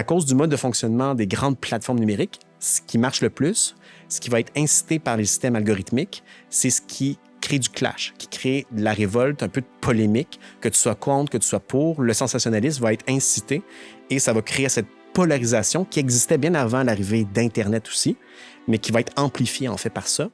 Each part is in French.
À cause du mode de fonctionnement des grandes plateformes numériques, ce qui marche le plus, ce qui va être incité par les systèmes algorithmiques, c'est ce qui crée du clash, qui crée de la révolte, un peu de polémique, que tu sois contre, que tu sois pour. Le sensationnalisme va être incité et ça va créer cette polarisation qui existait bien avant l'arrivée d'Internet aussi, mais qui va être amplifiée en fait par ça.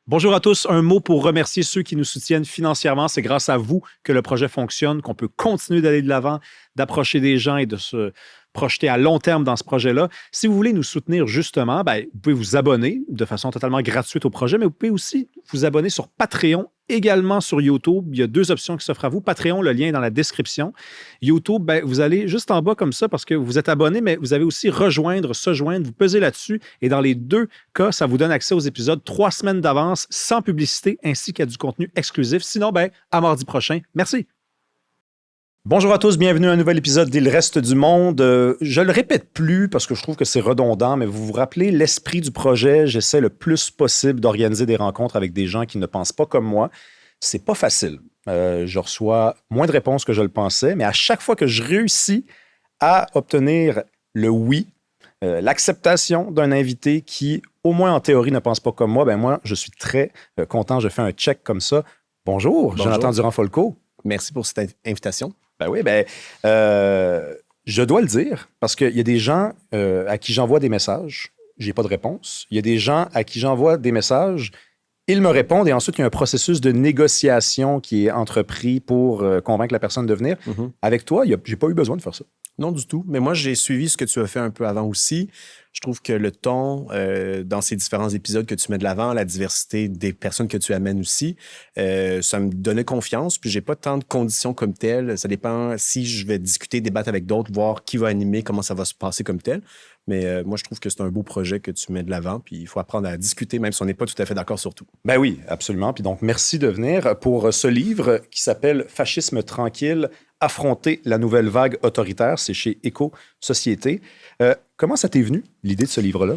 Bonjour à tous. Un mot pour remercier ceux qui nous soutiennent financièrement. C'est grâce à vous que le projet fonctionne, qu'on peut continuer d'aller de l'avant, d'approcher des gens et de se projeter à long terme dans ce projet-là. Si vous voulez nous soutenir justement, vous pouvez vous abonner de façon totalement gratuite au projet, mais vous pouvez aussi vous abonner sur Patreon, également sur YouTube. Il y a 2 options qui s'offrent à vous. Patreon, le lien est dans la description. YouTube, vous allez juste en bas comme ça parce que vous êtes abonné, mais vous avez aussi rejoindre, se joindre. Vous pesez là-dessus et dans les 2 cas, ça vous donne accès aux épisodes 3 semaines d'avance sans publicité ainsi qu'à du contenu exclusif. Sinon, à mardi prochain. Merci. Bonjour à tous, bienvenue à un nouvel épisode d'Il reste du monde. Je le répète plus parce que je trouve que c'est redondant, mais vous vous rappelez l'esprit du projet. J'essaie le plus possible d'organiser des rencontres avec des gens qui ne pensent pas comme moi. C'est pas facile. Je reçois moins de réponses que je le pensais, mais à chaque fois que je réussis à obtenir le oui, l'acceptation d'un invité qui, au moins en théorie, ne pense pas comme moi, moi, je suis très content. Je fais un check comme ça. Bonjour. Jonathan Durand-Folco. Merci pour cette invitation. Je dois le dire, parce qu'il y a des gens à qui j'envoie des messages, j'ai pas de réponse. Il y a des gens à qui j'envoie des messages, ils me répondent et ensuite il y a un processus de négociation qui est entrepris pour convaincre la personne de venir. Mm-hmm. Avec toi, j'ai pas eu besoin de faire ça. Non, du tout. Mais moi, j'ai suivi ce que tu as fait un peu avant aussi. Je trouve que le ton, dans ces différents épisodes que tu mets de l'avant, la diversité des personnes que tu amènes aussi, ça me donnait confiance. Puis j'ai pas tant de conditions comme telles. Ça dépend si je vais discuter, débattre avec d'autres, voir qui va animer, comment ça va se passer comme tel. Mais moi, je trouve que c'est un beau projet que tu mets de l'avant. Puis il faut apprendre à discuter, même si on n'est pas tout à fait d'accord sur tout. Ben oui, absolument. Puis donc, merci de venir pour ce livre qui s'appelle « Fascisme tranquille, affronter la nouvelle vague autoritaire ». C'est chez Éco-Société. Comment ça t'est venu, l'idée de ce livre-là?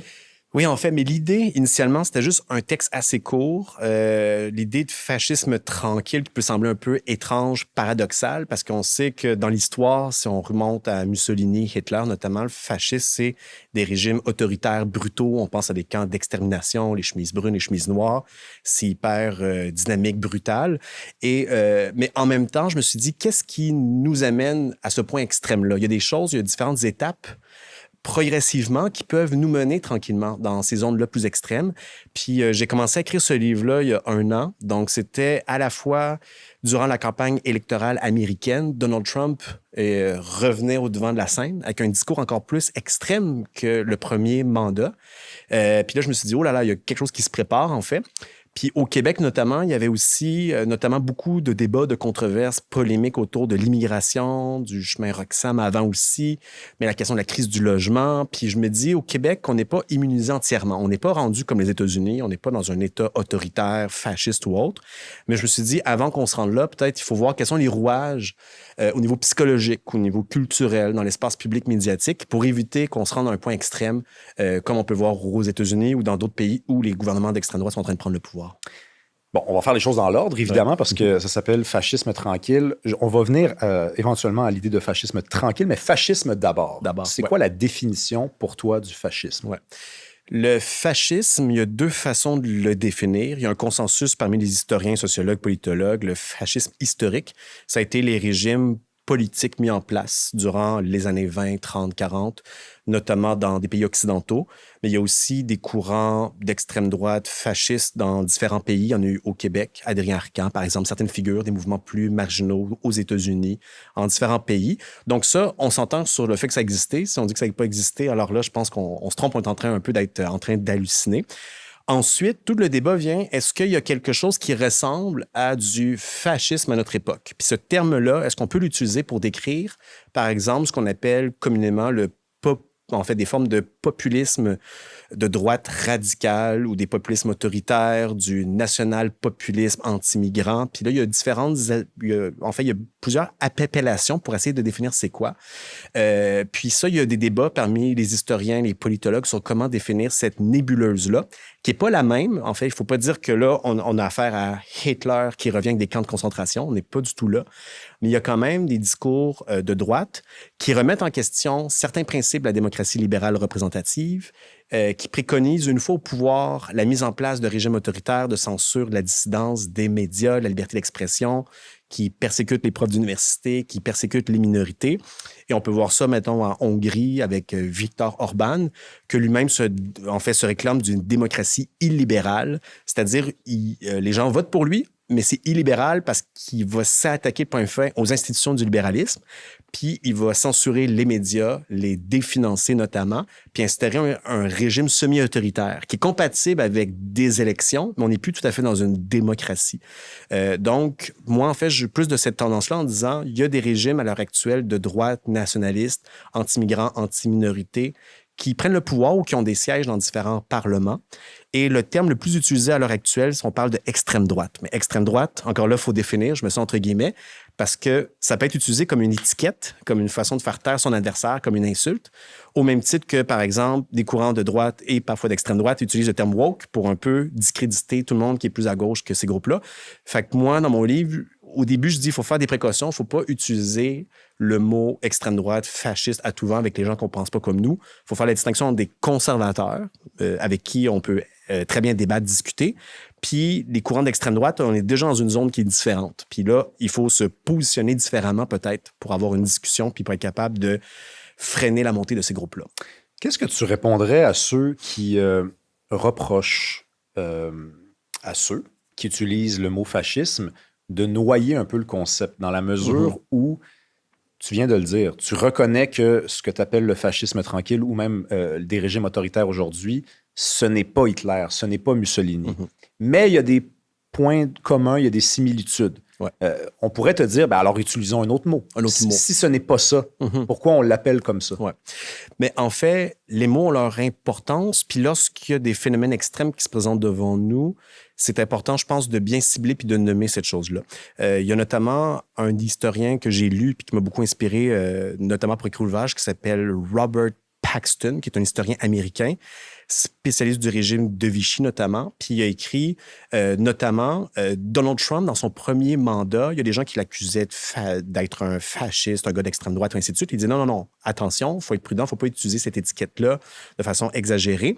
Oui, en fait, mais l'idée, initialement, c'était juste un texte assez court. L'idée de fascisme tranquille qui peut sembler un peu étrange, paradoxale, parce qu'on sait que dans l'histoire, si on remonte à Mussolini, Hitler notamment, le fascisme, c'est des régimes autoritaires brutaux. On pense à des camps d'extermination, les chemises brunes, les chemises noires. C'est hyper dynamique, brutal. Mais en même temps, je me suis dit, qu'est-ce qui nous amène à ce point extrême-là? Il y a des choses, il y a différentes étapes progressivement qui peuvent nous mener tranquillement dans ces zones-là plus extrêmes. Puis j'ai commencé à écrire ce livre-là il y a 1 an. Donc, c'était à la fois durant la campagne électorale américaine, Donald Trump revenait au devant de la scène avec un discours encore plus extrême que le premier mandat. Puis là, je me suis dit, oh là là, il y a quelque chose qui se prépare, en fait. Puis au Québec, notamment, il y avait aussi notamment beaucoup de débats, de controverses polémiques autour de l'immigration, du chemin Roxham avant aussi, mais la question de la crise du logement. Puis je me dis, au Québec, on n'est pas immunisé entièrement. On n'est pas rendu comme les États-Unis. On n'est pas dans un État autoritaire, fasciste ou autre. Mais je me suis dit, avant qu'on se rende là, peut-être il faut voir quels sont les rouages au niveau psychologique, au niveau culturel, dans l'espace public médiatique, pour éviter qu'on se rende à un point extrême, comme on peut voir aux États-Unis ou dans d'autres pays où les gouvernements d'extrême droite sont en train de prendre le pouvoir. Bon, on va faire les choses dans l'ordre, évidemment, parce que ça s'appelle fascisme tranquille. On va venir éventuellement à l'idée de fascisme tranquille, mais fascisme d'abord. C'est quoi la définition pour toi du fascisme? Ouais. Le fascisme, il y a 2 façons de le définir. Il y a un consensus parmi les historiens, sociologues, politologues. Le fascisme historique, ça a été les régimes politiques mis en place durant les années 20, 30, 40, notamment dans des pays occidentaux. Mais il y a aussi des courants d'extrême droite fascistes dans différents pays. Il y en a eu au Québec, Adrien Arcan, par exemple, certaines figures, des mouvements plus marginaux aux États-Unis, en différents pays. Donc ça, on s'entend sur le fait que ça existait. Si on dit que ça n'a pas existé, alors là, je pense qu'on se trompe, on est en train un peu d'être en train d'halluciner. Ensuite, tout le débat vient, est-ce qu'il y a quelque chose qui ressemble à du fascisme à notre époque? Puis ce terme-là, est-ce qu'on peut l'utiliser pour décrire, par exemple, ce qu'on appelle communément des formes de populismes de droite radicale ou des populismes autoritaires, du national-populisme anti-migrant. Puis là, il y a il y a plusieurs appellations pour essayer de définir c'est quoi. Puis ça, il y a des débats parmi les historiens, les politologues sur comment définir cette nébuleuse-là, qui n'est pas la même. En fait, il ne faut pas dire que là, on a affaire à Hitler qui revient avec des camps de concentration. On n'est pas du tout là. Mais il y a quand même des discours de droite qui remettent en question certains principes de la démocratie libérale représentative, qui préconisent, une fois au pouvoir, la mise en place de régimes autoritaires de censure de la dissidence des médias, de la liberté d'expression, qui persécutent les profs d'université, qui persécutent les minorités. Et on peut voir ça, mettons, en Hongrie avec Viktor Orban, que lui-même se réclame d'une démocratie illibérale, c'est-à-dire les gens votent pour lui, mais c'est illibéral parce qu'il va s'attaquer de point fin aux institutions du libéralisme, puis il va censurer les médias, les définancer notamment, puis instaurer un régime semi-autoritaire qui est compatible avec des élections, mais on n'est plus tout à fait dans une démocratie. Donc, moi, en fait, j'ai plus de cette tendance-là en disant il y a des régimes à l'heure actuelle de droite nationaliste, anti-migrants, anti-minorités, qui prennent le pouvoir ou qui ont des sièges dans différents parlements. Et le terme le plus utilisé à l'heure actuelle, on parle de extrême droite. Mais extrême droite, encore là, il faut définir, je mets ça entre guillemets, parce que ça peut être utilisé comme une étiquette, comme une façon de faire taire son adversaire, comme une insulte, au même titre que, par exemple, des courants de droite et parfois d'extrême droite utilisent le terme woke pour un peu discréditer tout le monde qui est plus à gauche que ces groupes-là. Fait que moi, dans mon livre, au début, je dis qu'il faut faire des précautions, il ne faut pas utiliser le mot extrême droite, fasciste à tout vent avec les gens qu'on ne pense pas comme nous. Il faut faire la distinction entre des conservateurs avec qui on peut très bien débattre, discuter, puis les courants d'extrême droite, on est déjà dans une zone qui est différente. Puis là, il faut se positionner différemment peut-être pour avoir une discussion puis pour être capable de freiner la montée de ces groupes-là. Qu'est-ce que tu répondrais à ceux qui reprochent à ceux qui utilisent le mot fascisme de noyer un peu le concept dans la mesure où, tu viens de le dire, tu reconnais que ce que tu appelles le fascisme tranquille ou même des régimes autoritaires aujourd'hui, ce n'est pas Hitler, ce n'est pas Mussolini. Mais il y a des points communs, il y a des similitudes. Ouais. On pourrait te dire, ben alors utilisons un autre mot. Si ce n'est pas ça, pourquoi on l'appelle comme ça? Ouais. Mais en fait, les mots ont leur importance. Puis lorsqu'il y a des phénomènes extrêmes qui se présentent devant nous, c'est important, je pense, de bien cibler puis de nommer cette chose-là. Il y a notamment un historien que j'ai lu puis qui m'a beaucoup inspiré, notamment pour écrire l'ouvrage, qui s'appelle Robert Paxton, qui est un historien américain, spécialiste du régime de Vichy notamment. Puis il a écrit notamment Donald Trump, dans son premier mandat, il y a des gens qui l'accusaient d'être un fasciste, un gars d'extrême droite, et ainsi de suite. Il dit non, attention, il faut être prudent, il ne faut pas utiliser cette étiquette-là de façon exagérée.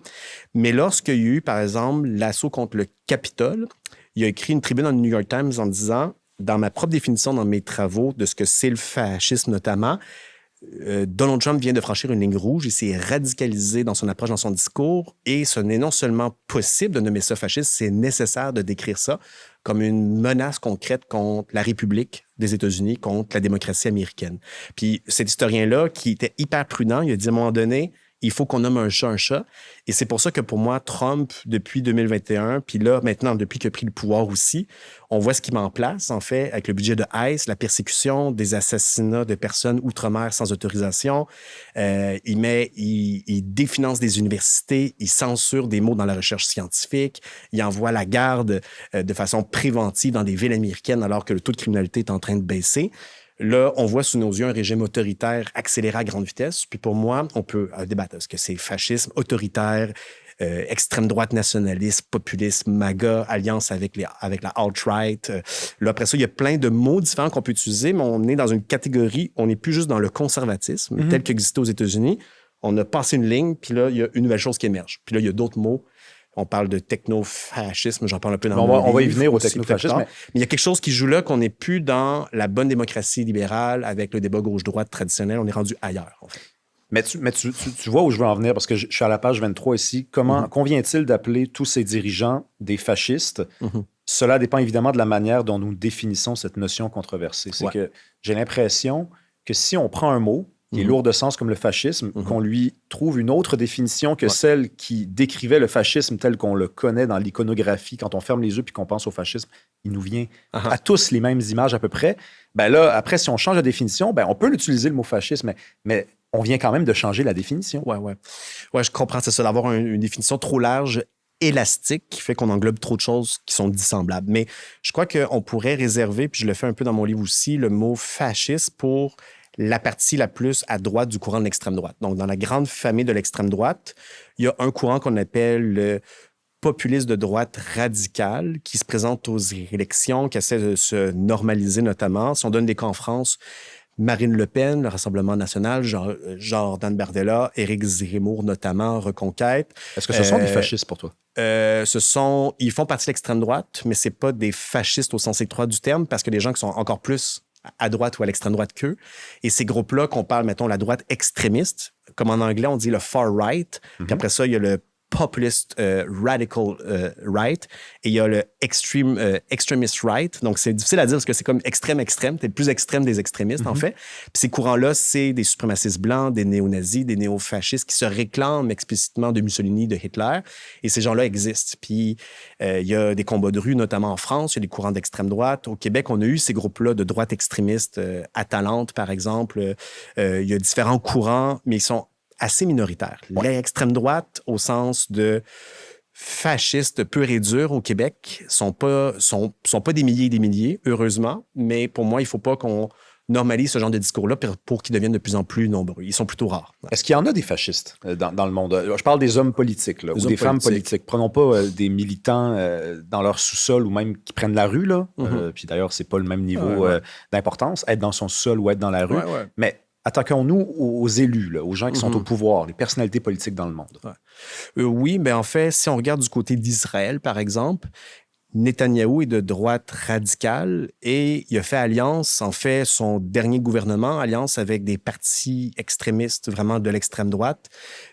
Mais lorsqu'il y a eu, par exemple, l'assaut contre le Capitole, il a écrit une tribune dans le New York Times en disant, dans ma propre définition, dans mes travaux de ce que c'est le fascisme notamment, Donald Trump vient de franchir une ligne rouge, il s'est radicalisé dans son approche, dans son discours, et ce n'est non seulement possible de nommer ça fasciste, c'est nécessaire de décrire ça comme une menace concrète contre la République des États-Unis, contre la démocratie américaine. Puis cet historien-là, qui était hyper prudent, il a dit à un moment donné, il faut qu'on nomme un chat. Et c'est pour ça que pour moi, Trump, depuis 2021, puis là, maintenant, depuis qu'il a pris le pouvoir aussi, on voit ce qu'il met en place, en fait, avec le budget de ICE, la persécution des assassinats de personnes outre-mer sans autorisation. Il définance des universités, il censure des mots dans la recherche scientifique, il envoie la garde de façon préventive dans des villes américaines alors que le taux de criminalité est en train de baisser. Là, on voit sous nos yeux un régime autoritaire accéléré à grande vitesse. Puis pour moi, on peut débattre. Est-ce que c'est fascisme, autoritaire, extrême droite nationaliste, populisme, MAGA, alliance avec la alt-right? Là, après ça, il y a plein de mots différents qu'on peut utiliser, mais on est dans une catégorie, on n'est plus juste dans le conservatisme tel qu'existait aux États-Unis. On a passé une ligne, puis là, il y a une nouvelle chose qui émerge. Puis là, il y a d'autres mots. On parle de technofascisme, j'en parle un peu dans mon livre. On va y venir au technofascisme. Mais il y a quelque chose qui joue là, qu'on n'est plus dans la bonne démocratie libérale avec le débat gauche-droite traditionnel. On est rendu ailleurs, en fait. Mais tu vois où je veux en venir, parce que je suis à la page 23 ici. Convient-il d'appeler tous ces dirigeants des fascistes? Cela dépend évidemment de la manière dont nous définissons cette notion controversée. C'est que j'ai l'impression que si on prend un mot qui est lourd de sens comme le fascisme, qu'on lui trouve une autre définition que celle qui décrivait le fascisme tel qu'on le connaît dans l'iconographie, quand on ferme les yeux puis qu'on pense au fascisme, il nous vient à tous les mêmes images à peu près. Ben là, après, si on change de définition, ben on peut l'utiliser le mot fascisme, mais on vient quand même de changer la définition. Ouais, je comprends, c'est ça, d'avoir une définition trop large, élastique, qui fait qu'on englobe trop de choses qui sont dissemblables. Mais je crois qu'on pourrait réserver, puis je le fais un peu dans mon livre aussi, le mot fasciste pour la partie la plus à droite du courant de l'extrême droite. Donc, dans la grande famille de l'extrême droite, il y a un courant qu'on appelle le populiste de droite radical qui se présente aux élections, qui essaie de se normaliser notamment. Si on donne des cas en France, Marine Le Pen, le Rassemblement national, Jordan Bardella, Éric Zemmour notamment, Reconquête. Est-ce que ce sont des fascistes pour toi? Ils font partie de l'extrême droite, mais c'est pas des fascistes au sens étroit du terme, parce que des gens qui sont encore plus à droite ou à l'extrême droite qu'eux. Et ces groupes-là, qu'on parle, mettons, la droite extrémiste, comme en anglais, on dit le far right. Puis après ça, il y a le populist radical right et il y a le extremist right. Donc, c'est difficile à dire parce que c'est comme extrême. C'est le plus extrême des extrémistes, en fait. Puis ces courants-là, c'est des suprémacistes blancs, des néo-nazis, des néo-fascistes qui se réclament explicitement de Mussolini, de Hitler. Et ces gens-là existent. Puis, il y a des combats de rue, notamment en France. Il y a des courants d'extrême droite. Au Québec, on a eu ces groupes-là de droite extrémiste, Atalante, par exemple. Il y a différents courants, mais ils sont assez minoritaire. L'extrême droite, au sens de fascistes purs et durs au Québec, sont pas des milliers et des milliers, heureusement, mais pour moi, il ne faut pas qu'on normalise ce genre de discours-là pour qu'ils deviennent de plus en plus nombreux. Ils sont plutôt rares. Est-ce qu'il y en a des fascistes dans le monde? Je parle des hommes politiques là, ou des femmes politiques. Prenons pas des militants dans leur sous-sol ou même qui prennent la rue. Là. Puis d'ailleurs, c'est pas le même niveau d'importance, être dans son sous-sol ou être dans la rue. Mais attaquons-nous aux élus, là, aux gens qui sont au pouvoir, les personnalités politiques dans le monde. Oui, mais en fait, si on regarde du côté d'Israël, par exemple, Netanyahou est de droite radicale et il a fait alliance, en fait, son dernier gouvernement, alliance avec des partis extrémistes vraiment de l'extrême droite,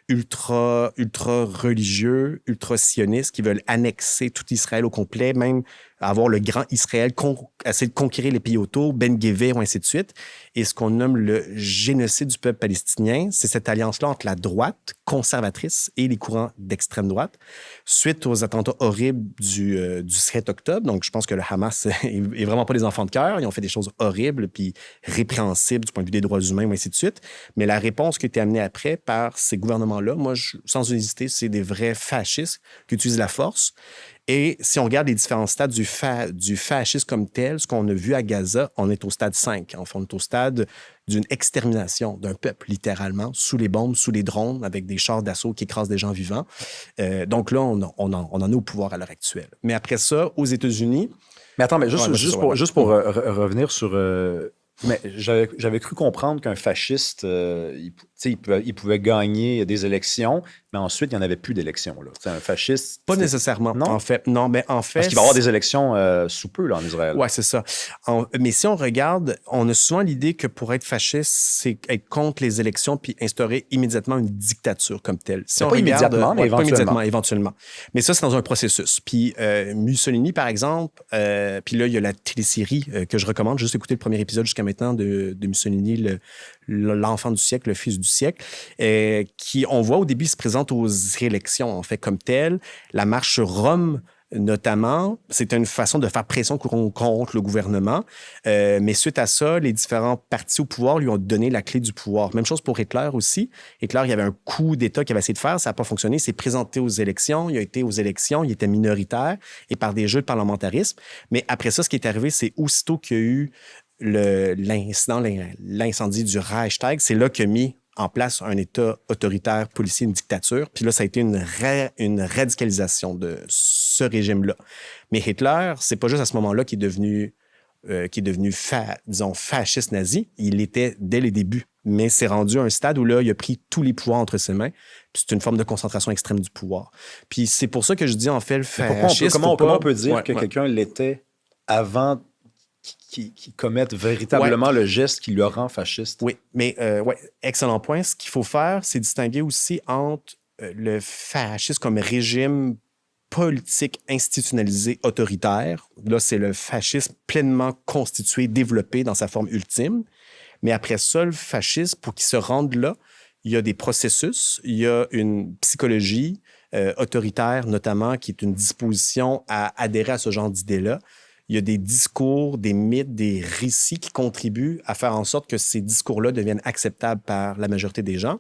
ultra religieux, ultra sionistes qui veulent annexer tout Israël au complet, même avoir le grand Israël, essayer de conquérir les pays autour, Ben Gvir, ou ainsi de suite. Et ce qu'on nomme le génocide du peuple palestinien, c'est cette alliance-là entre la droite conservatrice et les courants d'extrême droite, suite aux attentats horribles du 7 octobre. Donc, je pense que le Hamas est vraiment pas des enfants de cœur. Ils ont fait des choses horribles puis répréhensibles du point de vue des droits humains, ou ainsi de suite. Mais la réponse qui a été amenée après par ces gouvernements-là, moi, sans hésiter, c'est des vrais fascistes qui utilisent la force. Et si on regarde les différents stades du fascisme comme tel, ce qu'on a vu à Gaza, on est au stade 5. Enfin, on est au stade d'une extermination d'un peuple, littéralement, sous les bombes, sous les drones, avec des chars d'assaut qui écrasent des gens vivants. Donc là, on en est au pouvoir à l'heure actuelle. Mais après ça, aux États-Unis... Mais attends, mais juste pour revenir sur... mais j'avais cru comprendre qu'un fasciste, il pouvait gagner des élections, mais ensuite, il n'y en avait plus d'élections. Un fasciste... Pas nécessairement, non? en fait. Non, mais en fait... Parce qu'il va y avoir des élections sous peu, là, en Israël. Oui, c'est ça. Mais si on regarde, on a souvent l'idée que pour être fasciste, c'est être contre les élections puis instaurer immédiatement une dictature comme telle. Si on pas regarde, immédiatement, mais éventuellement. Mais ça, c'est dans un processus. Puis Mussolini, par exemple, puis là, il y a la télésérie que je recommande. J'ai juste écouté le premier épisode jusqu'à maintenant de Mussolini, l'enfant du siècle, le fils du siècle, qui, on voit au début, il se présente aux élections, en fait, comme tel. La marche sur Rome, notamment, c'était une façon de faire pression contre le gouvernement. Mais suite à ça, les différents partis au pouvoir lui ont donné la clé du pouvoir. Même chose pour Hitler aussi. Hitler, il y avait un coup d'État qu'il avait essayé de faire, ça n'a pas fonctionné. Il s'est présenté aux élections, il a été aux élections, il était minoritaire et par des jeux de parlementarisme. Mais après ça, ce qui est arrivé, c'est aussitôt qu'il y a eu l'incendie du Reichstag, c'est là qu'il a mis en place un État autoritaire, policier, une dictature. Puis là, ça a été une radicalisation de ce régime-là. Mais Hitler, c'est pas juste à ce moment-là qu'il est devenu fasciste nazi. Il l'était dès les débuts. Mais c'est rendu à un stade où là, il a pris tous les pouvoirs entre ses mains. Puis c'est une forme de concentration extrême du pouvoir. Puis c'est pour ça que je dis, en fait, le fascisme... Comment on peut dire que quelqu'un l'était avant qui commettent véritablement le geste qui le rend fasciste? Oui, mais excellent point. Ce qu'il faut faire, c'est distinguer aussi entre le fascisme comme régime politique institutionnalisé autoritaire. Là, c'est le fascisme pleinement constitué, développé dans sa forme ultime. Mais après ça, le fascisme, pour qu'il se rende là, il y a des processus, il y a une psychologie autoritaire, notamment, qui est une disposition à adhérer à ce genre d'idées-là. il y a des discours, des mythes, des récits qui contribuent à faire en sorte que ces discours-là deviennent acceptables par la majorité des gens.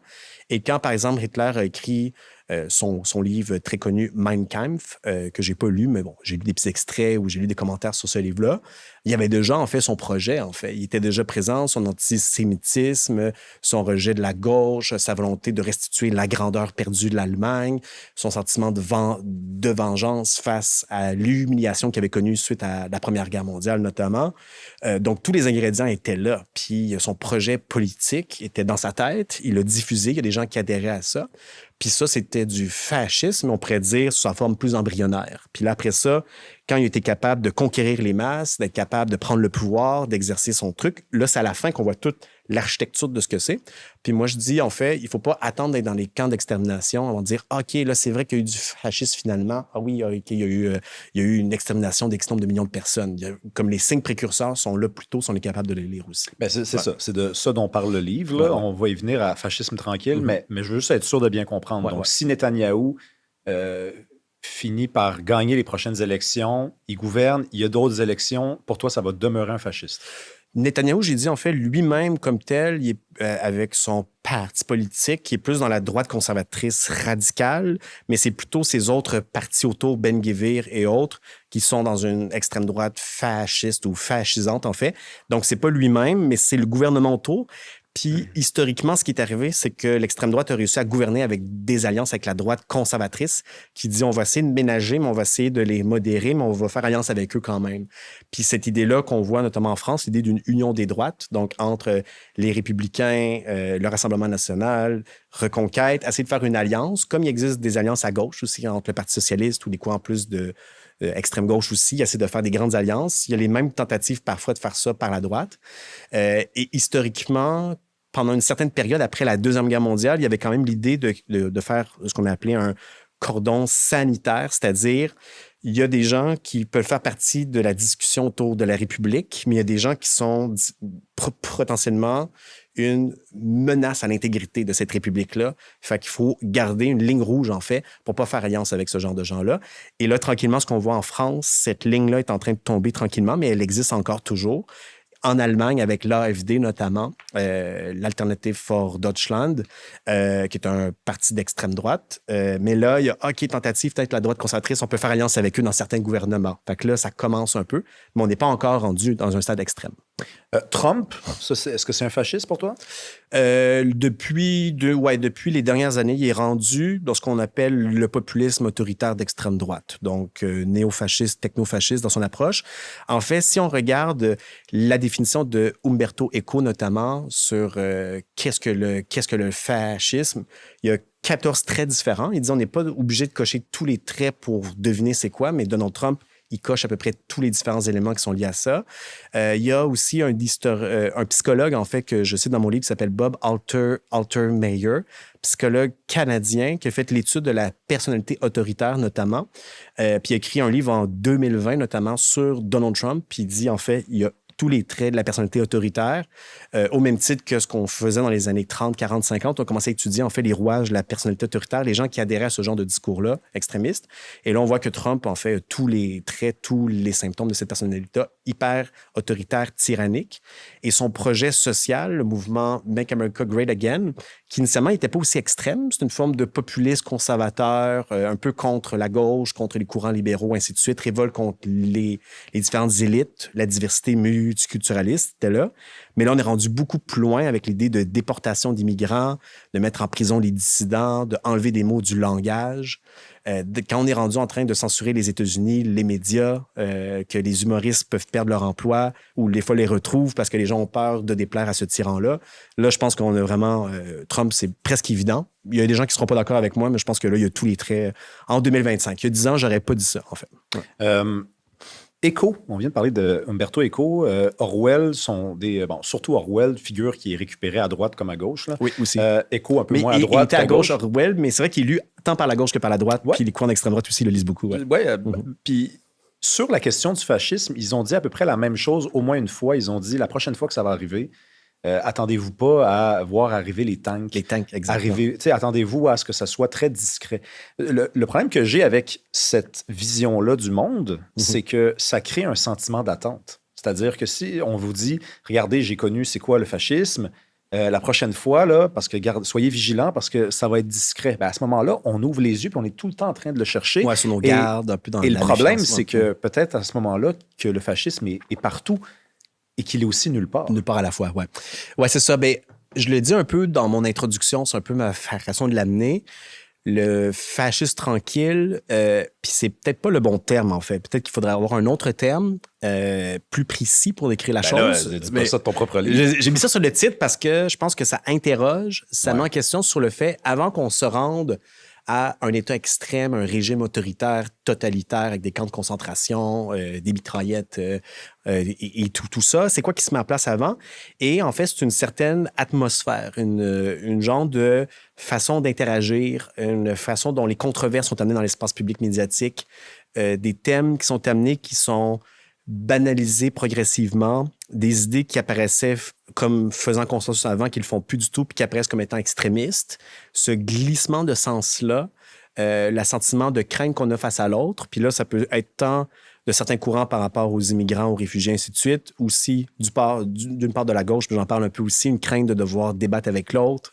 Et quand, par exemple, Hitler a écrit son livre très connu, Mein Kampf, que j'ai pas lu, mais bon, j'ai lu des petits extraits ou j'ai lu des commentaires sur ce livre-là, il y avait déjà, en fait, son projet, en fait. Il était déjà présent, son antisémitisme, son rejet de la gauche, sa volonté de restituer la grandeur perdue de l'Allemagne, son sentiment de vengeance face à l'humiliation qu'il avait connue suite à la Première Guerre mondiale, notamment. Donc, tous les ingrédients étaient là. Puis, son projet politique était dans sa tête. Il l'a diffusé. Il y a des gens qui adhéraient à ça. Puis ça, c'était du fascisme, on pourrait dire, sous sa forme plus embryonnaire. Puis là, après ça, quand il était capable de conquérir les masses, d'être capable de prendre le pouvoir, d'exercer son truc, là, c'est à la fin qu'on voit toute l'architecture de ce que c'est. Puis moi, je dis, en fait, il ne faut pas attendre d'être dans les camps d'extermination avant de dire, OK, là, c'est vrai qu'il y a eu du fascisme finalement. Ah oui, OK, il y a eu une extermination d'X nombre de millions de personnes. Comme les signes précurseurs sont là plus tôt, on est capable de les lire aussi. Ben c'est ça. C'est de ça dont parle le livre. Là. On va y venir à fascisme tranquille, mais je veux juste être sûr de bien comprendre. Donc, si Netanyahou finit par gagner les prochaines élections, il gouverne, il y a d'autres élections, pour toi, ça va demeurer un fasciste? Netanyahou, j'ai dit, en fait, lui-même comme tel, il est avec son parti politique, qui est plus dans la droite conservatrice radicale, mais c'est plutôt ces autres partis autour, Ben Gvir et autres, qui sont dans une extrême droite fasciste ou fascisante, en fait. Donc, c'est pas lui-même, mais c'est le gouvernement autour. Puis, historiquement, ce qui est arrivé, c'est que l'extrême droite a réussi à gouverner avec des alliances avec la droite conservatrice qui dit on va essayer de ménager, mais on va essayer de les modérer, mais on va faire alliance avec eux quand même. Puis cette idée-là qu'on voit notamment en France, l'idée d'une union des droites, donc entre les Républicains, le Rassemblement national, Reconquête, essayer de faire une alliance, comme il existe des alliances à gauche aussi entre le Parti socialiste ou des courants plus de extrême gauche aussi, essayer de faire des grandes alliances. Il y a les mêmes tentatives parfois de faire ça par la droite. Et historiquement, pendant une certaine période, après la Deuxième Guerre mondiale, il y avait quand même l'idée de faire ce qu'on a appelé un cordon sanitaire, c'est-à-dire il y a des gens qui peuvent faire partie de la discussion autour de la République, mais il y a des gens qui sont potentiellement une menace à l'intégrité de cette République-là. Fait qu'il faut garder une ligne rouge, en fait, pour pas faire alliance avec ce genre de gens-là. Et là, tranquillement, ce qu'on voit en France, cette ligne-là est en train de tomber tranquillement, mais elle existe encore toujours. En Allemagne, avec l'AfD notamment, l'Alternative for Deutschland, qui est un parti d'extrême droite. Mais là, il y a tentative, peut-être la droite conservatrice, on peut faire alliance avec eux dans certains gouvernements. Fait que là, ça commence un peu, mais on n'est pas encore rendu dans un stade extrême. Trump, est-ce que c'est un fasciste pour toi? Depuis les dernières années, il est rendu dans ce qu'on appelle le populisme autoritaire d'extrême droite, donc néo-fasciste, techno-fasciste dans son approche. En fait, si on regarde la définition de Umberto Eco, notamment, sur qu'est-ce que le fascisme, il y a 14 traits différents. Il dit on n'est pas obligé de cocher tous les traits pour deviner c'est quoi, mais Donald Trump, il coche à peu près tous les différents éléments qui sont liés à ça. Il y a aussi un psychologue, en fait, que je cite dans mon livre, qui s'appelle Bob Altermeyer, psychologue canadien qui a fait l'étude de la personnalité autoritaire, notamment. Puis il a écrit un livre en 2020, notamment, sur Donald Trump. Puis il dit, en fait, il y a tous les traits de la personnalité autoritaire, au même titre que ce qu'on faisait dans les années 30, 40, 50. On commençait à étudier, en fait, les rouages de la personnalité autoritaire, les gens qui adhéraient à ce genre de discours-là, extrémistes. Et là, on voit que Trump, en fait, tous les traits, tous les symptômes de cette personnalité hyper autoritaire, tyrannique. Et son projet social, le mouvement Make America Great Again, qui initialement n'était pas aussi extrême, c'est une forme de populisme conservateur, un peu contre la gauche, contre les courants libéraux, ainsi de suite, révolte contre les différentes élites, la diversité multiculturaliste était là. Mais là, on est rendu beaucoup plus loin avec l'idée de déportation d'immigrants, de mettre en prison les dissidents, de enlever des mots du langage. Quand on est rendu en train de censurer les États-Unis, les médias, que les humoristes peuvent perdre leur emploi ou des fois les retrouvent parce que les gens ont peur de déplaire à ce tyran-là. Là, je pense qu'on a vraiment... Trump, c'est presque évident. Il y a des gens qui ne seront pas d'accord avec moi, mais je pense que là, il y a tous les traits. En 2025, il y a 10 ans, j'aurais pas dit ça, en fait. Ouais. Eco, on vient de parler de Umberto Eco. Orwell surtout Orwell, figure qui est récupérée à droite comme à gauche. Là. Oui, aussi. Eco un peu moins à droite. Il était à gauche, Orwell, mais c'est vrai qu'il est lu tant par la gauche que par la droite. Puis les courants d'extrême droite aussi le lisent beaucoup. Puis sur la question du fascisme, ils ont dit à peu près la même chose au moins une fois. Ils ont dit la prochaine fois que ça va arriver, attendez-vous pas à voir arriver les tanks. Les tanks, exactement. Attendez-vous à ce que ça soit très discret. Le problème que j'ai avec cette vision-là du monde, c'est que ça crée un sentiment d'attente. C'est-à-dire que si on vous dit, regardez, j'ai connu c'est quoi le fascisme, la prochaine fois, là, parce que soyez vigilants parce que ça va être discret. Ben, à ce moment-là, on ouvre les yeux et on est tout le temps en train de le chercher. Ouais, sur nos gardes, un peu dans et la le problème, méfiance, c'est que peut-être à ce moment-là, que le fascisme est partout et qu'il est aussi nulle part. Nulle part à la fois, ouais. Ouais, c'est ça. Ben, je le dis un peu dans mon introduction, c'est un peu ma façon de l'amener. Le fascisme tranquille, puis c'est peut-être pas le bon terme, en fait. Peut-être qu'il faudrait avoir un autre terme plus précis pour décrire la chose. Dis pas ça de ton propre livre. J'ai mis ça sur le titre parce que je pense que ça interroge, ça met en question sur le fait, avant qu'on se rende à un État extrême, un régime autoritaire, totalitaire, avec des camps de concentration, des mitraillettes et tout ça. C'est quoi qui se met en place avant? Et en fait, c'est une certaine atmosphère, une genre de façon d'interagir, une façon dont les controverses sont amenées dans l'espace public médiatique, des thèmes qui sont amenés qui sont banalisés progressivement, des idées qui apparaissaient comme faisant consensus avant, qui ne le font plus du tout, puis qui apparaissent comme étant extrémistes. Ce glissement de sens-là, le sentiment de crainte qu'on a face à l'autre, puis là, ça peut être tant de certains courants par rapport aux immigrants, aux réfugiés, ainsi de suite, aussi d'une part de la gauche, mais j'en parle un peu aussi, une crainte de devoir débattre avec l'autre,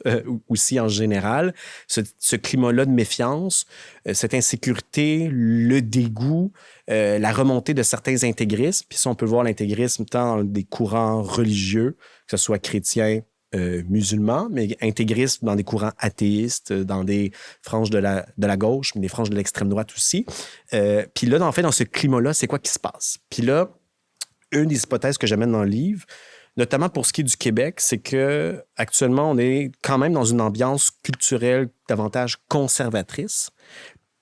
aussi en général. Ce climat-là de méfiance, cette insécurité, le dégoût, la remontée de certains intégrismes, puis ça, on peut voir l'intégrisme tant dans des courants religieux, que ce soit chrétiens, musulmans, mais intégristes dans des courants athéistes, dans des franges de la gauche, mais des franges de l'extrême droite aussi. Puis là, en fait, dans ce climat-là, c'est quoi qui se passe? Puis là, une des hypothèses que j'amène dans le livre, notamment pour ce qui est du Québec, c'est que actuellement, on est quand même dans une ambiance culturelle davantage conservatrice.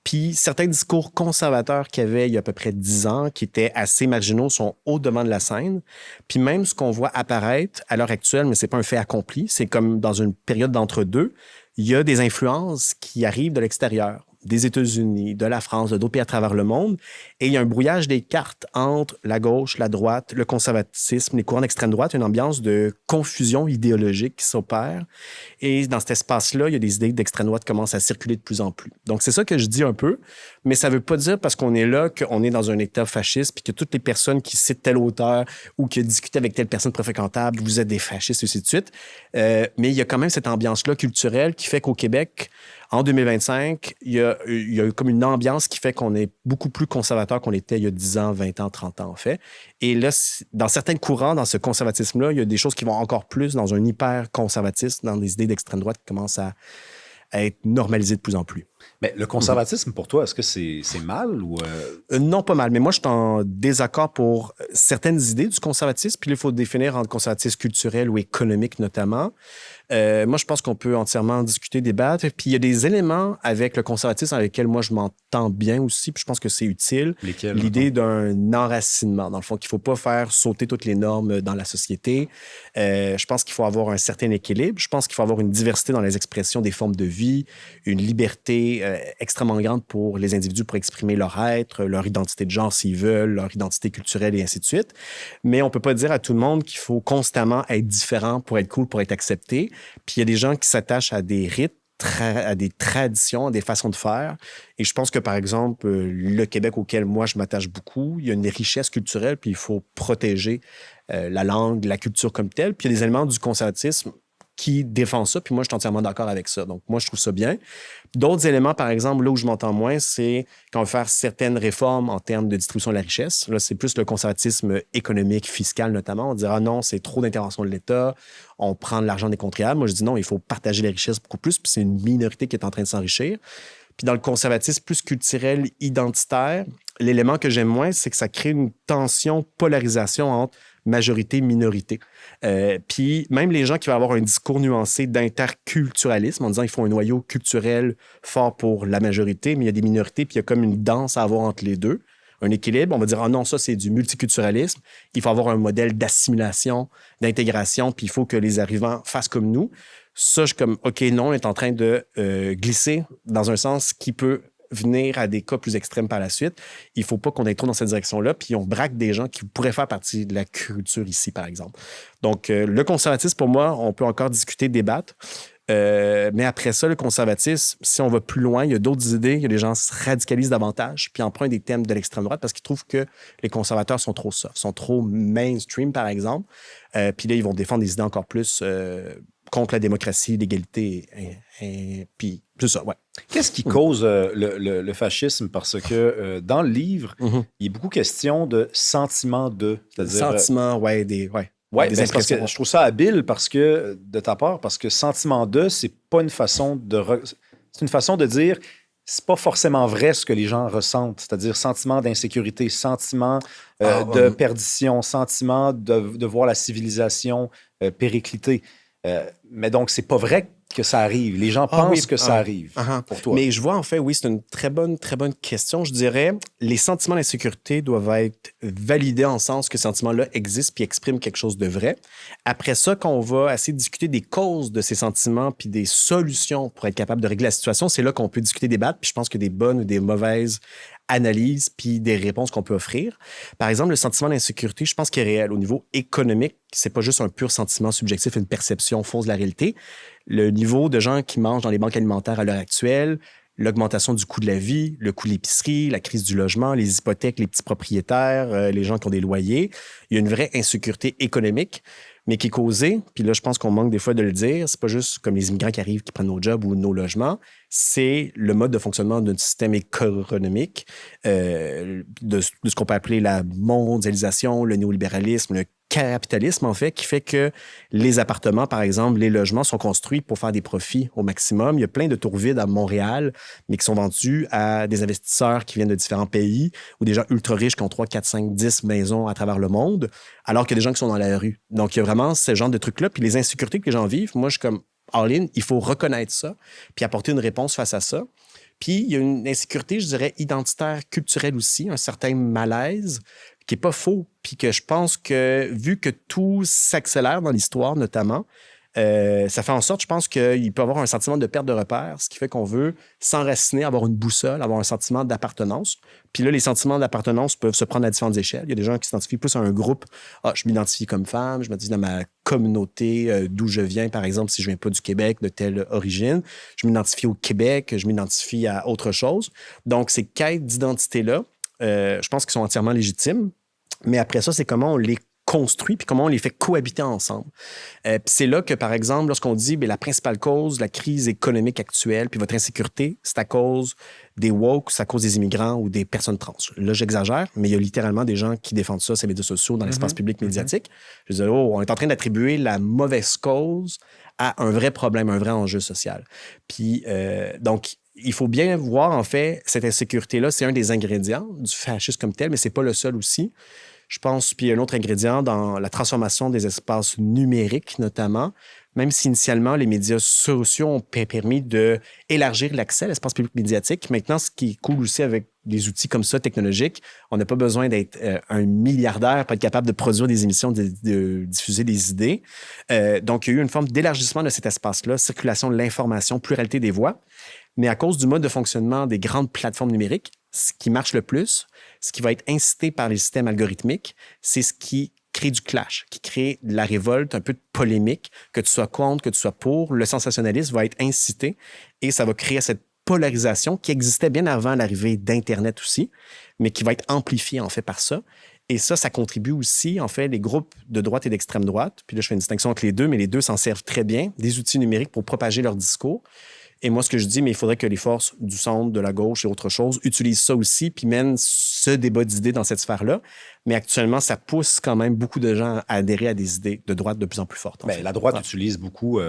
Puis certains discours conservateurs qu'il y avait il y a à peu près 10 ans, qui étaient assez marginaux, sont au devant de la scène. Puis même ce qu'on voit apparaître à l'heure actuelle, mais ce n'est pas un fait accompli, c'est comme dans une période d'entre-deux, il y a des influences qui arrivent de l'extérieur, des États-Unis, de la France, de d'autres pays à travers le monde. Et il y a un brouillage des cartes entre la gauche, la droite, le conservatisme, les courants d'extrême droite, une ambiance de confusion idéologique qui s'opère. Et dans cet espace-là, il y a des idées d'extrême droite qui commencent à circuler de plus en plus. Donc, c'est ça que je dis un peu, mais ça ne veut pas dire parce qu'on est là qu'on est dans un État fasciste puis que toutes les personnes qui citent tel auteur ou qui discutent avec telle personne très fréquentable, vous êtes des fascistes, et ainsi de suite. Mais il y a quand même cette ambiance-là culturelle qui fait qu'au Québec, en 2025, il y a eu comme une ambiance qui fait qu'on est beaucoup plus conservateur qu'on l'était il y a 10 ans, 20 ans, 30 ans, en fait. Et là, dans certains courants, dans ce conservatisme-là, il y a des choses qui vont encore plus dans un hyper-conservatisme, dans des idées d'extrême droite qui commencent à être normalisées de plus en plus. Mais le conservatisme, pour toi, est-ce que c'est mal ou... Non, pas mal. Mais moi, je suis en désaccord pour certaines idées du conservatisme. Puis là, il faut définir entre conservatisme culturel ou économique, notamment. Moi, je pense qu'on peut entièrement discuter, débattre. Puis il y a des éléments avec le conservatisme avec lesquels moi, je m'entends bien aussi. Puis je pense que c'est utile. Lesquels? L'idée d'un enracinement, dans le fond, qu'il ne faut pas faire sauter toutes les normes dans la société. Je pense qu'il faut avoir un certain équilibre. Je pense qu'il faut avoir une diversité dans les expressions des formes de vie, une liberté extrêmement grande pour les individus pour exprimer leur être, leur identité de genre s'ils veulent, leur identité culturelle et ainsi de suite. Mais on ne peut pas dire à tout le monde qu'il faut constamment être différent pour être cool, pour être accepté. Puis il y a des gens qui s'attachent à des rites, à des traditions, à des façons de faire. Et je pense que, par exemple, le Québec auquel moi je m'attache beaucoup, il y a une richesse culturelle, puis il faut protéger la langue, la culture comme telle. Puis il y a des éléments du conservatisme qui défendent ça, puis moi, je suis entièrement d'accord avec ça. Donc, moi, je trouve ça bien. D'autres éléments, par exemple, là où je m'entends moins, c'est quand on veut faire certaines réformes en termes de distribution de la richesse. Là, c'est plus le conservatisme économique, fiscal notamment. On dira non, c'est trop d'intervention de l'État, on prend de l'argent des contribuables. Moi, je dis non, il faut partager les richesses beaucoup plus, puis c'est une minorité qui est en train de s'enrichir. Puis dans le conservatisme plus culturel, identitaire, l'élément que j'aime moins, c'est que ça crée une tension, polarisation entre majorité-minorité. Puis même les gens qui vont avoir un discours nuancé d'interculturalisme en disant qu'il faut un noyau culturel fort pour la majorité, mais il y a des minorités, puis il y a comme une danse à avoir entre les deux, un équilibre. On va dire, ah non, ça, c'est du multiculturalisme. Il faut avoir un modèle d'assimilation, d'intégration, puis il faut que les arrivants fassent comme nous. Ça, je suis comme, OK, non, on est en train de glisser dans un sens qui peut venir à des cas plus extrêmes par la suite. Il ne faut pas qu'on aille trop dans cette direction-là, puis on braque des gens qui pourraient faire partie de la culture ici, par exemple. Donc, le conservatisme, pour moi, on peut encore discuter, débattre. Mais après ça, le conservatisme, si on va plus loin, il y a d'autres idées. Il y a des gens qui se radicalisent davantage puis empruntent des thèmes de l'extrême droite parce qu'ils trouvent que les conservateurs sont trop soft, sont trop mainstream, par exemple. Puis là, ils vont défendre des idées encore plus contre la démocratie, l'égalité. Puis c'est ça, ouais. Qu'est-ce qui cause le fascisme? Parce que dans le livre, il y a beaucoup question de sentiment de. C'est-à-dire, sentiment, ouais. Oui, parce que je trouve ça habile de ta part, parce que sentiment de, c'est pas une façon c'est une façon de dire c'est pas forcément vrai ce que les gens ressentent, c'est-à-dire sentiment d'insécurité, sentiment de perdition, sentiment de voir la civilisation péricliter. Mais donc, c'est pas vrai que ça arrive. Les gens pensent que ça arrive pour toi. Mais je vois, en fait, oui, c'est une très bonne question. Je dirais, les sentiments d'insécurité doivent être validés en sens que ces sentiments-là existent puis expriment quelque chose de vrai. Après ça, quand on va essayer de discuter des causes de ces sentiments puis des solutions pour être capable de régler la situation, c'est là qu'on peut discuter, débattre. Puis je pense que des bonnes ou des mauvaises analyses puis des réponses qu'on peut offrir. Par exemple, le sentiment d'insécurité, je pense qu'il est réel. Au niveau économique, c'est pas juste un pur sentiment subjectif, une perception fausse de la réalité. Le niveau de gens qui mangent dans les banques alimentaires à l'heure actuelle, l'augmentation du coût de la vie, le coût de l'épicerie, la crise du logement, les hypothèques, les petits propriétaires, les gens qui ont des loyers. Il y a une vraie insécurité économique, mais qui est causée, puis là, je pense qu'on manque des fois de le dire, c'est pas juste comme les immigrants qui arrivent, qui prennent nos jobs ou nos logements, c'est le mode de fonctionnement d'un système économique, de ce qu'on peut appeler la mondialisation, le néolibéralisme, le capitalisme, en fait, qui fait que les appartements, par exemple, les logements sont construits pour faire des profits au maximum. Il y a plein de tours vides à Montréal, mais qui sont vendus à des investisseurs qui viennent de différents pays ou des gens ultra riches qui ont 3, 4, 5, 10 maisons à travers le monde, alors qu'il y a des gens qui sont dans la rue. Donc, il y a vraiment ce genre de trucs-là. Puis les insécurités que les gens vivent, moi, je suis comme all-in, il faut reconnaître ça puis apporter une réponse face à ça. Puis, il y a une insécurité, je dirais, identitaire, culturelle aussi, un certain malaise qui n'est pas faux, puis que je pense que, vu que tout s'accélère dans l'histoire, notamment, ça fait en sorte, je pense qu'il peut y avoir un sentiment de perte de repère, ce qui fait qu'on veut s'enraciner, avoir une boussole, avoir un sentiment d'appartenance. Puis là, les sentiments d'appartenance peuvent se prendre à différentes échelles. Il y a des gens qui s'identifient plus à un groupe. Ah, je m'identifie comme femme, je m'identifie dans ma communauté d'où je viens, par exemple, si je ne viens pas du Québec, de telle origine. Je m'identifie au Québec, je m'identifie à autre chose. Donc, ces quêtes d'identité-là, je pense qu'ils sont entièrement légitimes. Mais après ça, c'est comment on les construit puis comment on les fait cohabiter ensemble. Puis c'est là que, par exemple, lorsqu'on dit la principale cause de la crise économique actuelle puis votre insécurité, c'est à cause des woke, c'est à cause des immigrants ou des personnes trans. Là, j'exagère, mais il y a littéralement des gens qui défendent ça, ces médias sociaux, dans l'espace public médiatique. Je veux dire, on est en train d'attribuer la mauvaise cause à un vrai problème, un vrai enjeu social. Puis, donc, il faut bien voir, en fait, cette insécurité-là, c'est un des ingrédients du fascisme comme tel, mais c'est pas le seul aussi. Je pense, puis il y a un autre ingrédient dans la transformation des espaces numériques, notamment, même si initialement, les médias sociaux ont permis d'élargir l'accès à l'espace public médiatique. Maintenant, ce qui est cool aussi avec des outils comme ça, technologiques, on n'a pas besoin d'être un milliardaire pour être capable de produire des émissions, de diffuser des idées. Donc, il y a eu une forme d'élargissement de cet espace-là, circulation de l'information, pluralité des voix. Mais à cause du mode de fonctionnement des grandes plateformes numériques, ce qui marche le plus, ce qui va être incité par les systèmes algorithmiques, c'est ce qui crée du clash, qui crée de la révolte, un peu de polémique, que tu sois contre, que tu sois pour. Le sensationnalisme va être incité et ça va créer cette polarisation qui existait bien avant l'arrivée d'Internet aussi, mais qui va être amplifiée en fait par ça. Et ça contribue aussi, en fait, les groupes de droite et d'extrême droite. Puis là, je fais une distinction entre les deux, mais les deux s'en servent très bien, des outils numériques pour propager leur discours. Et moi, ce que je dis, mais il faudrait que les forces du centre, de la gauche et autre chose utilisent ça aussi, puis mènent ce débat d'idées dans cette sphère-là. Mais actuellement, ça pousse quand même beaucoup de gens à adhérer à des idées de droite de plus en plus fortes. La droite utilise beaucoup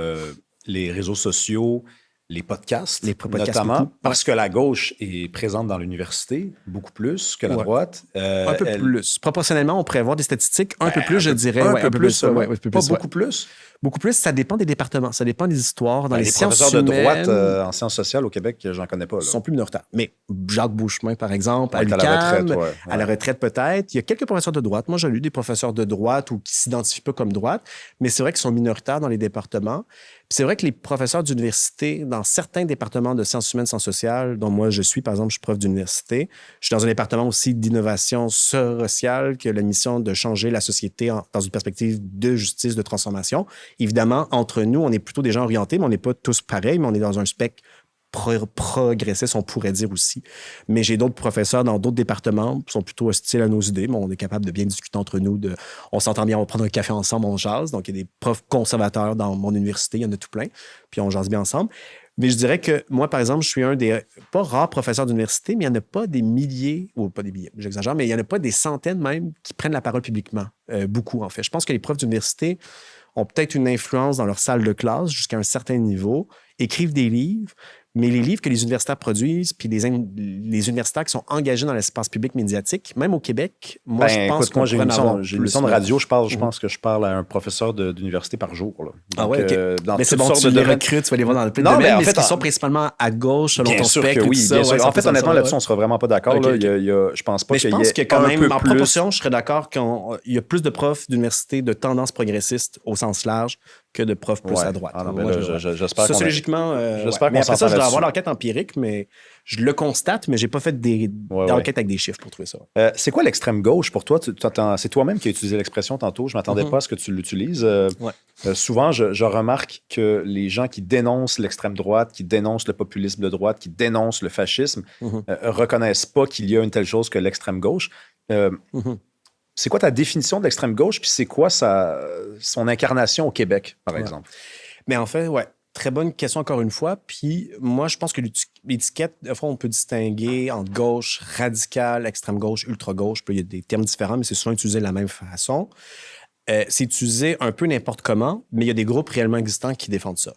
les réseaux sociaux, les podcasts notamment, beaucoup. Parce que la gauche est présente dans l'université beaucoup plus que la droite. Un peu plus. Proportionnellement, on pourrait avoir des statistiques un peu plus, je dirais. Un peu plus. Pas beaucoup plus. Beaucoup plus, ça dépend des départements, ça dépend des histoires. Dans les sciences professeurs humaines, de droite en sciences sociales au Québec, j'en connais pas. Là. Ils sont plus minoritaires. Mais Jacques Beauchemin, par exemple, à l'UQAM, à la retraite peut-être. Il y a quelques professeurs de droite. Moi, j'ai lu des professeurs de droite ou qui ne s'identifient pas comme droite, mais c'est vrai qu'ils sont minoritaires dans les départements. Puis C'est vrai que les professeurs d'université, dans certains départements de sciences humaines, sciences sociales, dont moi je suis, par exemple, je suis prof d'université, je suis dans un département aussi d'innovation sociale qui a la mission de changer la société dans une perspective de justice, de transformation. Évidemment, entre nous, on est plutôt des gens orientés, mais on n'est pas tous pareils, mais on est dans un spectre progressiste, on pourrait dire aussi. Mais j'ai d'autres professeurs dans d'autres départements qui sont plutôt hostiles à nos idées, mais on est capable de bien discuter entre nous. On s'entend bien, on va prendre un café ensemble, on jase. Donc, il y a des profs conservateurs dans mon université, il y en a tout plein, puis on jase bien ensemble. Mais je dirais que moi, par exemple, je suis un des, pas rares professeurs d'université, mais il n'y en a pas des milliers, ou pas des milliers, j'exagère, mais il n'y en a pas des centaines même qui prennent la parole publiquement. Beaucoup, en fait. Je pense que les profs d'université ont peut-être une influence dans leur salle de classe jusqu'à un certain niveau, écrivent des livres, mais les livres que les universitaires produisent, puis les universitaires qui sont engagés dans l'espace public médiatique, même au Québec, moi, je pense qu'on j'ai une émission de radio, je pense que je parle à un professeur d'université par jour. Là. Donc, ouais, OK. Mais c'est bon, tu les recrutes, tu vas les voir dans le plein de domaines, mais est-ce qu'ils sont principalement à gauche, selon ton spectre? Oui, bien sûr. En fait, honnêtement, là-dessus, on ne sera vraiment pas d'accord. Je pense pas qu'il y ait que quand même, en proportion, je serais d'accord qu'il y a plus de profs d'université de tendance progressiste au sens large que de profs plus à droite. J'espère sociologiquement, mais après ça, je dois avoir l'enquête empirique, mais je le constate, mais je n'ai pas fait d'enquête avec des chiffres pour trouver ça. C'est quoi l'extrême gauche pour toi? C'est toi-même qui as utilisé l'expression tantôt. Je ne m'attendais pas à ce que tu l'utilises. Souvent, je remarque que les gens qui dénoncent l'extrême droite, qui dénoncent le populisme de droite, qui dénoncent le fascisme, reconnaissent pas qu'il y a une telle chose que l'extrême gauche. C'est quoi ta définition de l'extrême gauche, puis c'est quoi son incarnation au Québec, par exemple? Mais en fait, très bonne question encore une fois. Puis moi, je pense que l'étiquette, on peut distinguer entre gauche radicale, extrême gauche, ultra gauche. Puis il y a des termes différents, mais c'est souvent utilisé de la même façon. C'est utilisé un peu n'importe comment, mais il y a des groupes réellement existants qui défendent ça.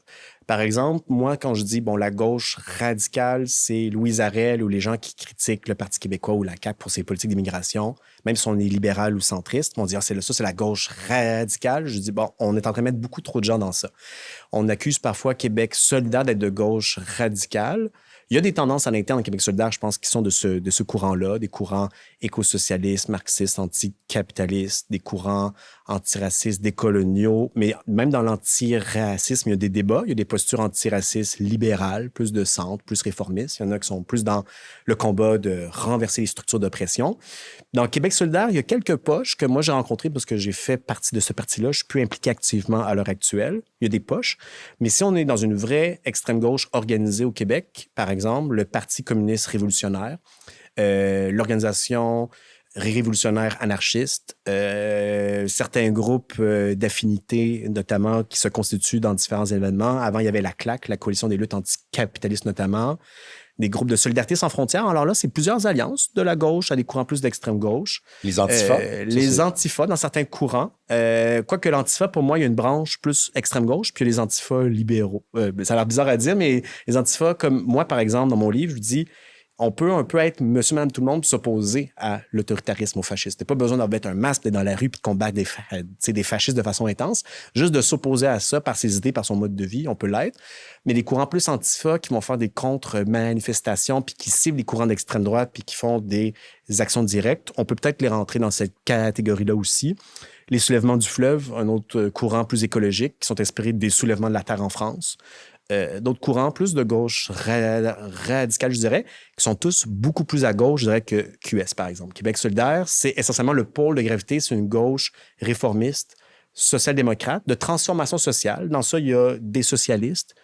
Par exemple, moi, quand je dis, la gauche radicale, c'est Louise Arel ou les gens qui critiquent le Parti québécois ou la CAQ pour ses politiques d'immigration, même si on est libéral ou centriste, on dit, ça, c'est la gauche radicale. Je dis, on est en train de mettre beaucoup trop de gens dans ça. On accuse parfois Québec solidaire d'être de gauche radicale. Il y a des tendances à l'interne au Québec solidaire, je pense, qui sont de ce courant-là, des courants écosocialistes, marxistes, anticapitalistes, des courants antiracistes, décoloniaux. Mais même dans l'antiracisme, il y a des débats, il y a des postures antiracistes libérales, plus de centre, plus réformistes. Il y en a qui sont plus dans le combat de renverser les structures d'oppression. Dans Québec solidaire, il y a quelques poches que moi j'ai rencontrées parce que j'ai fait partie de ce parti-là. Je suis plus impliqué activement à l'heure actuelle. Il y a des poches. Mais si on est dans une vraie extrême gauche organisée au Québec, par exemple, le Parti communiste révolutionnaire, l'organisation révolutionnaire anarchiste, certains groupes d'affinités, notamment, qui se constituent dans différents événements. Avant, il y avait la CLAC, la Coalition des luttes anticapitalistes notamment, des groupes de solidarité sans frontières. Alors là, c'est plusieurs alliances de la gauche à des courants plus d'extrême gauche. Les antifas. Les antifas dans certains courants. Quoique l'antifa, pour moi, il y a une branche plus extrême gauche, puis il y a les antifas libéraux. Ça a l'air bizarre à dire, mais les antifas, comme moi, par exemple, dans mon livre, je dis... On peut un peu être monsieur, madame, tout le monde, s'opposer à l'autoritarisme, au fascisme. T'as pas besoin d'en mettre un masque, d'être dans la rue puis de combattre des fascistes de façon intense. Juste de s'opposer à ça par ses idées, par son mode de vie, on peut l'être. Mais les courants plus antifa qui vont faire des contre-manifestations puis qui ciblent les courants d'extrême droite puis qui font des actions directes, on peut peut-être les rentrer dans cette catégorie-là aussi. Les soulèvements du fleuve, un autre courant plus écologique qui sont inspirés des soulèvements de la Terre en France. D'autres courants plus de gauche radicale, je dirais, qui sont tous beaucoup plus à gauche, je dirais, que QS, par exemple. Québec solidaire, c'est essentiellement le pôle de gravité, c'est une gauche réformiste, social-démocrate, de transformation sociale. Dans ça, il y a des socialistes,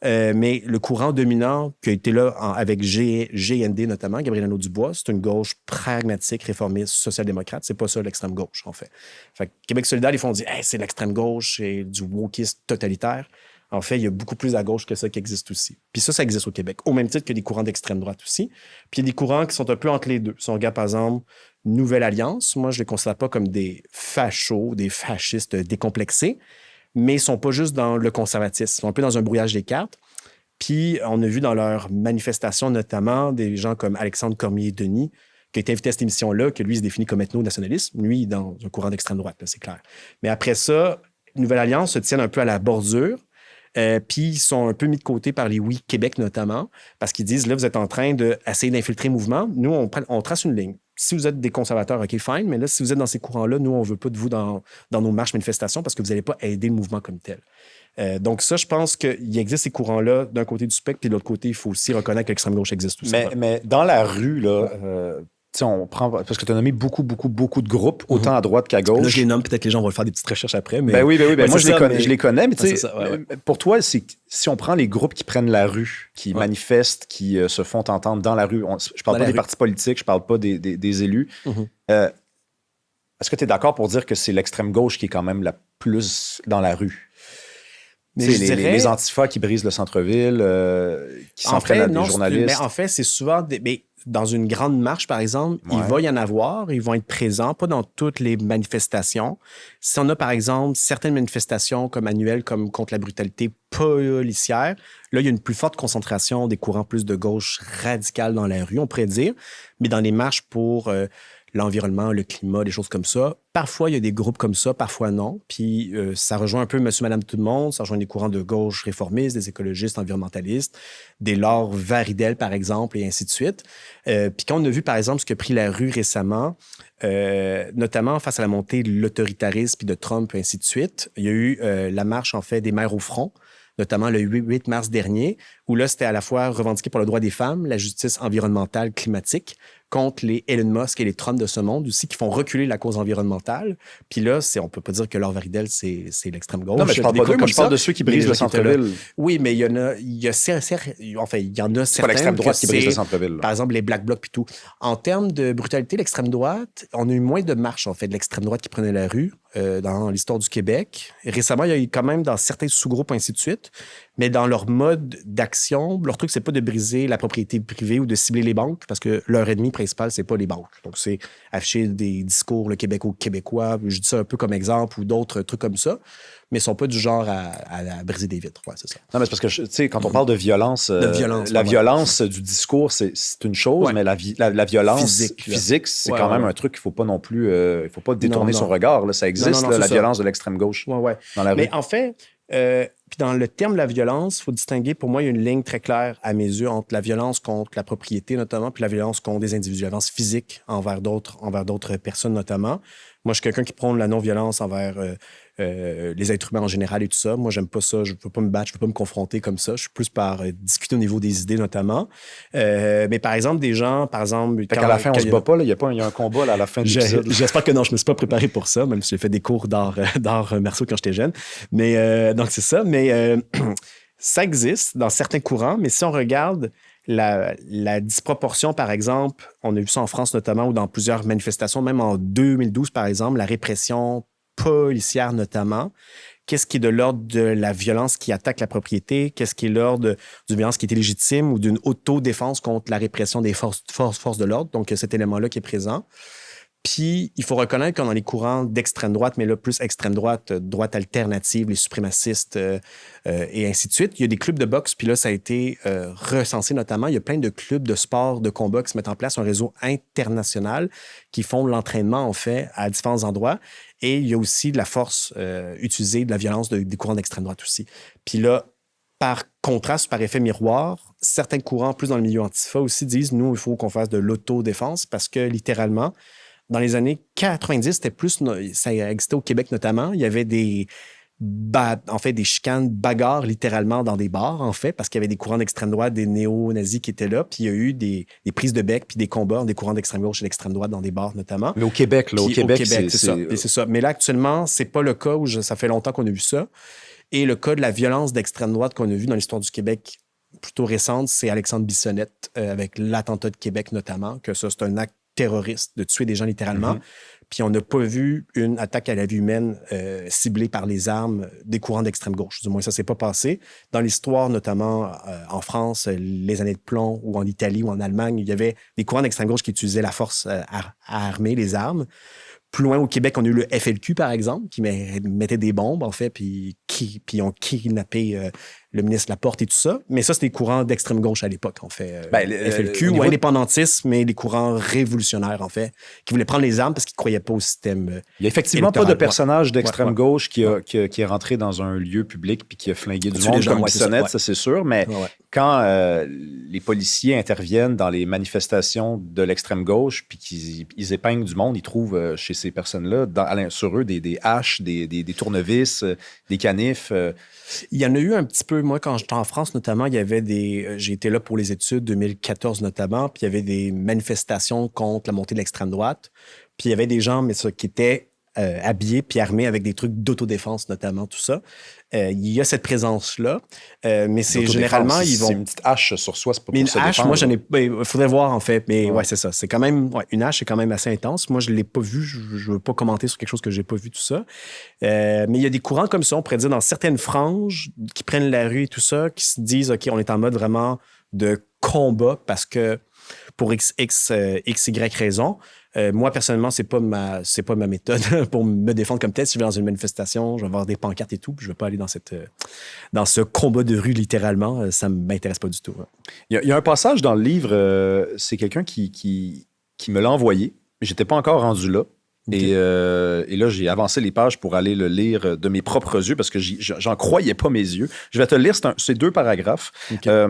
mais le courant dominant qui a été là avec GND notamment, Gabriel Nadeau-Dubois, c'est une gauche pragmatique, réformiste, social-démocrate. C'est pas ça l'extrême gauche, en fait. Fait que Québec solidaire, ils font dire hey, c'est l'extrême gauche, c'est du wokisme totalitaire. En fait, il y a beaucoup plus à gauche que ça qui existe aussi. Puis ça existe au Québec, au même titre que des courants d'extrême droite aussi. Puis il y a des courants qui sont un peu entre les deux. Si on regarde, par exemple, Nouvelle Alliance, moi, je ne les considère pas comme des fachos, des fascistes décomplexés, mais ils ne sont pas juste dans le conservatisme. Ils sont un peu dans un brouillage des cartes. Puis on a vu dans leurs manifestations, notamment, des gens comme Alexandre Cormier-Denis, qui a été invité à cette émission-là, que lui, se définit comme ethno-nationaliste. Lui, dans un courant d'extrême droite, là, c'est clair. Mais après ça, Nouvelle Alliance se tiennent un peu à la bordure. Puis ils sont un peu mis de côté par les Oui Québec notamment, parce qu'ils disent, là, vous êtes en train d'essayer d'infiltrer le mouvement. Nous, on trace une ligne. Si vous êtes des conservateurs, OK, fine, mais là, si vous êtes dans ces courants-là, nous, on ne veut pas de vous dans nos marches manifestations parce que vous n'allez pas aider le mouvement comme tel. Donc ça, je pense qu'il existe ces courants-là d'un côté du spectre, puis de l'autre côté, il faut aussi reconnaître que l'extrême gauche existe aussi. Mais dans la rue, là, on prend, parce que tu as nommé beaucoup de groupes, autant à droite qu'à gauche. Là, je les nomme, peut-être que les gens vont faire des petites recherches après. Mais... Ben oui. Moi, je les connais, mais tu sais, ouais. pour toi, si on prend les groupes qui prennent la rue, qui manifestent, qui se font entendre dans la rue, je parle pas des partis politiques, je parle pas des élus. Est-ce que tu es d'accord pour dire que c'est l'extrême gauche qui est quand même la plus dans la rue? Mais les antifas qui brisent le centre-ville, qui s'en prennent à des journalistes. Mais en fait, c'est souvent... dans une grande marche, par exemple, il va y en avoir, ils vont être présents, pas dans toutes les manifestations. Si on a, par exemple, certaines manifestations comme annuelles, comme contre la brutalité policière, là, il y a une plus forte concentration des courants plus de gauche radicale dans la rue, on pourrait dire. Mais dans les marches pour l'environnement, le climat, des choses comme ça, parfois, il y a des groupes comme ça, parfois non. Puis ça rejoint un peu monsieur, madame, tout le monde. Ça rejoint des courants de gauche réformistes, des écologistes, environnementalistes, des Laure Varidel, par exemple, et ainsi de suite. Puis quand on a vu, par exemple, ce que pris la rue récemment, notamment face à la montée de l'autoritarisme puis de Trump, et ainsi de suite, il y a eu la marche, en fait, des mères au front, notamment le 8 mars dernier, où là, c'était à la fois revendiqué pour le droit des femmes, la justice environnementale climatique, contre les Elon Musk et les Trump de ce monde aussi, qui font reculer la cause environnementale. Puis là, on peut pas dire que Laure Varidel, c'est l'extrême gauche. Non, mais je parle pas d'eux, moi, je parle de ceux qui brisent le centre-ville. Oui, mais il y en a certains... C'est pas l'extrême droite qui brise le centre-ville. Par exemple, les Black Blocs puis tout. En termes de brutalité, l'extrême droite, on a eu moins de marches, en fait, de l'extrême droite qui prenait la rue dans l'histoire du Québec. Et récemment, il y a eu quand même dans certains sous-groupes, ainsi de suite. Mais dans leur mode d'action, leur truc, c'est pas de briser la propriété privée ou de cibler les banques, parce que leur ennemi principal, c'est pas les banques. Donc, c'est afficher des discours, le Québec aux Québécois, je dis ça un peu comme exemple, ou d'autres trucs comme ça, mais ils sont pas du genre à briser des vitres. Ouais, c'est ça. Non, mais c'est parce que, tu sais, quand on parle de violence, la violence du discours, c'est une chose, mais la violence physique, c'est quand même un truc qu'il faut pas non plus, il faut pas détourner son regard. Là. Ça existe, la violence de l'extrême gauche dans la rue. Mais en fait... puis dans le terme de la violence, il faut distinguer, pour moi, il y a une ligne très claire à mes yeux entre la violence contre la propriété, notamment, puis la violence contre des individus, la violence physique envers d'autres personnes, notamment. Moi, je suis quelqu'un qui prône la non-violence envers les êtres humains en général et tout ça. Moi, j'aime pas ça. Je veux pas me battre, je veux pas me confronter comme ça. Je suis plus par discuter au niveau des idées, notamment. Mais par exemple, des gens, par exemple... Fait qu'à la fin, on se bat pas, il y a un combat là, à la fin de l'épisode. J'espère que non, je me suis pas préparé pour ça, même si j'ai fait des cours d'art martiaux quand j'étais jeune. Mais donc, c'est ça. Mais ça existe dans certains courants, mais si on regarde la disproportion, par exemple, on a vu ça en France notamment, ou dans plusieurs manifestations, même en 2012, par exemple, la répression policière notamment, qu'est-ce qui est de l'ordre de la violence qui attaque la propriété, qu'est-ce qui est de l'ordre d'une violence qui est illégitime ou d'une autodéfense contre la répression des forces de l'ordre, donc cet élément-là qui est présent. Puis, il faut reconnaître qu'on a les courants d'extrême droite, mais là, plus extrême droite, droite alternative, les suprémacistes et ainsi de suite. Il y a des clubs de boxe, puis là, ça a été recensé notamment. Il y a plein de clubs de sport, de combat qui se mettent en place, un réseau international qui font l'entraînement, en fait, à différents endroits. Et il y a aussi de la force utilisée, de la violence des courants d'extrême droite aussi. Puis là, par contraste, par effet miroir, certains courants, plus dans le milieu antifa aussi, disent, nous, il faut qu'on fasse de l'autodéfense parce que, littéralement, dans les années 90, c'était plus... Ça existait au Québec notamment. Il y avait des chicanes, bagarres littéralement dans des bars, en fait, parce qu'il y avait des courants d'extrême droite, des néo-nazis qui étaient là. Puis il y a eu des prises de bec puis des combats des courants d'extrême gauche et d'extrême droite dans des bars notamment. Mais au Québec, c'est ça. Et c'est ça. Mais là, actuellement, c'est pas le cas où ça fait longtemps qu'on a vu ça. Et le cas de la violence d'extrême droite qu'on a vu dans l'histoire du Québec plutôt récente, c'est Alexandre Bissonnette avec l'attentat de Québec notamment, que ça, c'est un acte terroriste, de tuer des gens littéralement. Puis on n'a pas vu une attaque à la vie humaine ciblée par les armes des courants d'extrême gauche. Du moins, ça ne s'est pas passé. Dans l'histoire, notamment en France, les années de plomb, ou en Italie ou en Allemagne, il y avait des courants d'extrême gauche qui utilisaient la force à armer, les armes. Plus loin au Québec, on a eu le FLQ, par exemple, qui mettait des bombes, en fait, puis ont kidnappé le ministre Laporte et tout ça. Mais ça, c'était les courants d'extrême gauche à l'époque, en fait. FLQ ou de... indépendantisme, mais les courants révolutionnaires, en fait, qui voulaient prendre les armes parce qu'ils ne croyaient pas au système. Il n'y a effectivement pas de personnage d'extrême gauche qui est rentré dans un lieu public puis qui a flingué du monde comme Bissonnette, ça c'est sûr. Mais quand les policiers interviennent dans les manifestations de l'extrême gauche puis qu'ils épinglent du monde, ils trouvent chez ces personnes-là, sur eux, des haches, des tournevis, des canifs. Il y en a eu un petit peu, moi, quand j'étais en France, notamment, il y avait j'ai été là pour les études, 2014 notamment, puis il y avait des manifestations contre la montée de l'extrême droite. Puis il y avait des gens, mais ça, qui étaient habillés puis armés avec des trucs d'autodéfense, notamment, tout ça. Il y a cette présence-là, mais c'est généralement, ils vont... C'est une petite hache sur soi, c'est pas mais pour se une hache, défendre. moi, j'en ai... Il faudrait voir, en fait, mais ouais, c'est ça. C'est quand même... une hache, c'est quand même assez intense. Moi, je l'ai pas vu. Je veux pas commenter sur quelque chose que j'ai pas vu, tout ça. Mais il y a des courants comme ça, on pourrait dire, dans certaines franges qui prennent la rue et tout ça, qui se disent, OK, on est en mode vraiment de combat parce que pour XY raison. Moi, personnellement, c'est pas ma méthode pour me défendre comme tel. Si je vais dans une manifestation, je vais avoir des pancartes et tout, puis je vais pas aller dans ce combat de rue, littéralement. Ça m'intéresse pas du tout. Il y a un passage dans le livre, c'est quelqu'un qui me l'a envoyé. J'étais pas encore rendu là. Okay. Et là, j'ai avancé les pages pour aller le lire de mes propres yeux parce que j'en croyais pas mes yeux. Je vais te le lire, c'est 2 paragraphes. Okay.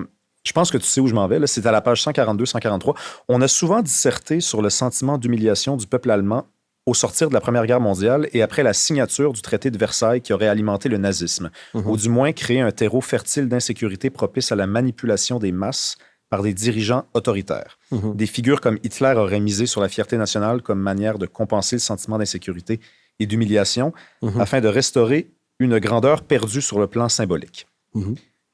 Je pense que tu sais où je m'en vais. Là. C'est à la page 142-143. On a souvent disserté sur le sentiment d'humiliation du peuple allemand au sortir de la Première Guerre mondiale et après la signature du traité de Versailles qui aurait alimenté le nazisme, ou du moins créé un terreau fertile d'insécurité propice à la manipulation des masses par des dirigeants autoritaires. Des figures comme Hitler auraient misé sur la fierté nationale comme manière de compenser le sentiment d'insécurité et d'humiliation afin de restaurer une grandeur perdue sur le plan symbolique.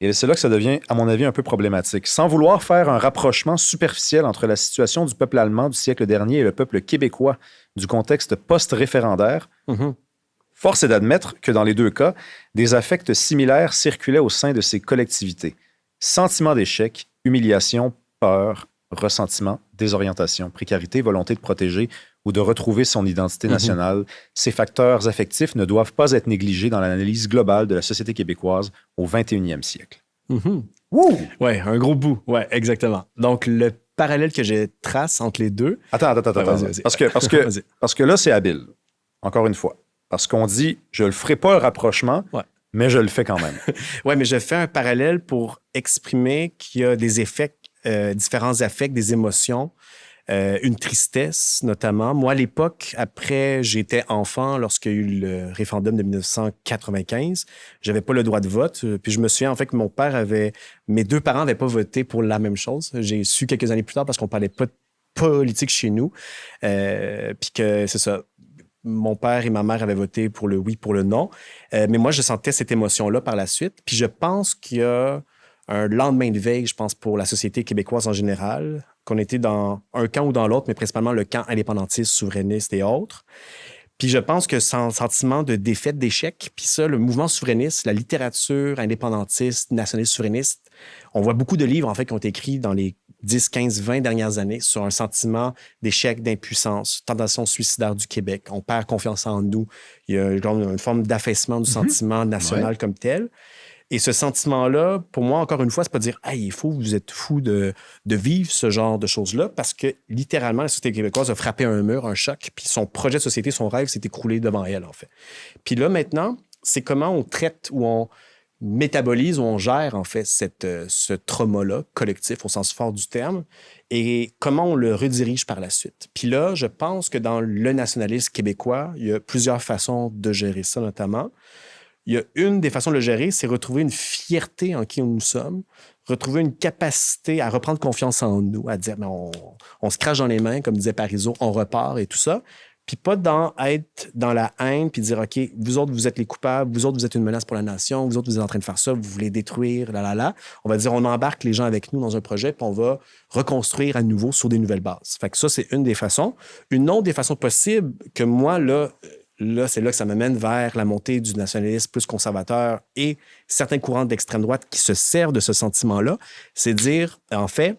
Et c'est là que ça devient, à mon avis, un peu problématique. Sans vouloir faire un rapprochement superficiel entre la situation du peuple allemand du siècle dernier et le peuple québécois du contexte post-référendaire, force est d'admettre que dans les 2 cas, des affects similaires circulaient au sein de ces collectivités. Sentiment d'échec, humiliation, peur, ressentiment, désorientation, précarité, volonté de protéger ou de retrouver son identité nationale. Ces facteurs affectifs ne doivent pas être négligés dans l'analyse globale de la société québécoise au 21e siècle. Ouais, un gros bout. Ouais, exactement. Donc, le parallèle que je trace entre les deux... Attends. Vas-y. Parce que là, c'est habile. Encore une fois. Parce qu'on dit, je le ferai pas un rapprochement, mais je le fais quand même. Oui, mais je fais un parallèle pour exprimer qu'il y a des effets, différents affects, des émotions, une tristesse notamment. Moi, à l'époque, après, j'étais enfant lorsqu'il y a eu le référendum de 1995. J'avais pas le droit de vote. Puis je me souviens en fait que mes 2 parents n'avaient pas voté pour la même chose. J'ai su quelques années plus tard parce qu'on parlait pas de politique chez nous. Puis que c'est ça. Mon père et ma mère avaient voté pour le oui, pour le non. Mais moi, je sentais cette émotion-là par la suite. Puis je pense qu'il y a un lendemain de veille, je pense, pour la société québécoise en général, qu'on était dans un camp ou dans l'autre, mais principalement le camp indépendantiste, souverainiste et autres. Puis je pense que c'est un sentiment de défaite, d'échec. Puis ça, le mouvement souverainiste, la littérature indépendantiste, nationaliste, souverainiste, on voit beaucoup de livres, en fait, qui ont été écrits dans les 10, 15, 20 dernières années sur un sentiment d'échec, d'impuissance, tentation suicidaire du Québec. On perd confiance en nous. Il y a une forme d'affaissement du sentiment national comme tel. Et ce sentiment-là, pour moi, encore une fois, c'est pas dire « Hey, vous êtes fou de vivre ce genre de choses-là » parce que, littéralement, la société québécoise a frappé un mur, un choc, puis son projet de société, son rêve s'est écroulé devant elle, en fait. Puis là, maintenant, c'est comment on traite ou on métabolise ou on gère, en fait, ce trauma-là, collectif, au sens fort du terme, et comment on le redirige par la suite. Puis là, je pense que dans le nationalisme québécois, il y a plusieurs façons de gérer ça, notamment. Il y a une des façons de le gérer, c'est retrouver une fierté en qui nous sommes, retrouver une capacité à reprendre confiance en nous, à dire on se crache dans les mains, comme disait Parizeau, on repart et tout ça. Puis pas être dans la haine, puis dire OK, vous autres, vous êtes les coupables, vous autres, vous êtes une menace pour la nation, vous autres, vous êtes en train de faire ça, vous voulez détruire, On va dire on embarque les gens avec nous dans un projet, puis on va reconstruire à nouveau sur des nouvelles bases. Fait que ça, c'est une des façons. Une autre des façons possibles que moi, là, c'est là que ça m'amène vers la montée du nationalisme plus conservateur et certains courants d'extrême droite qui se servent de ce sentiment-là, c'est dire, en fait,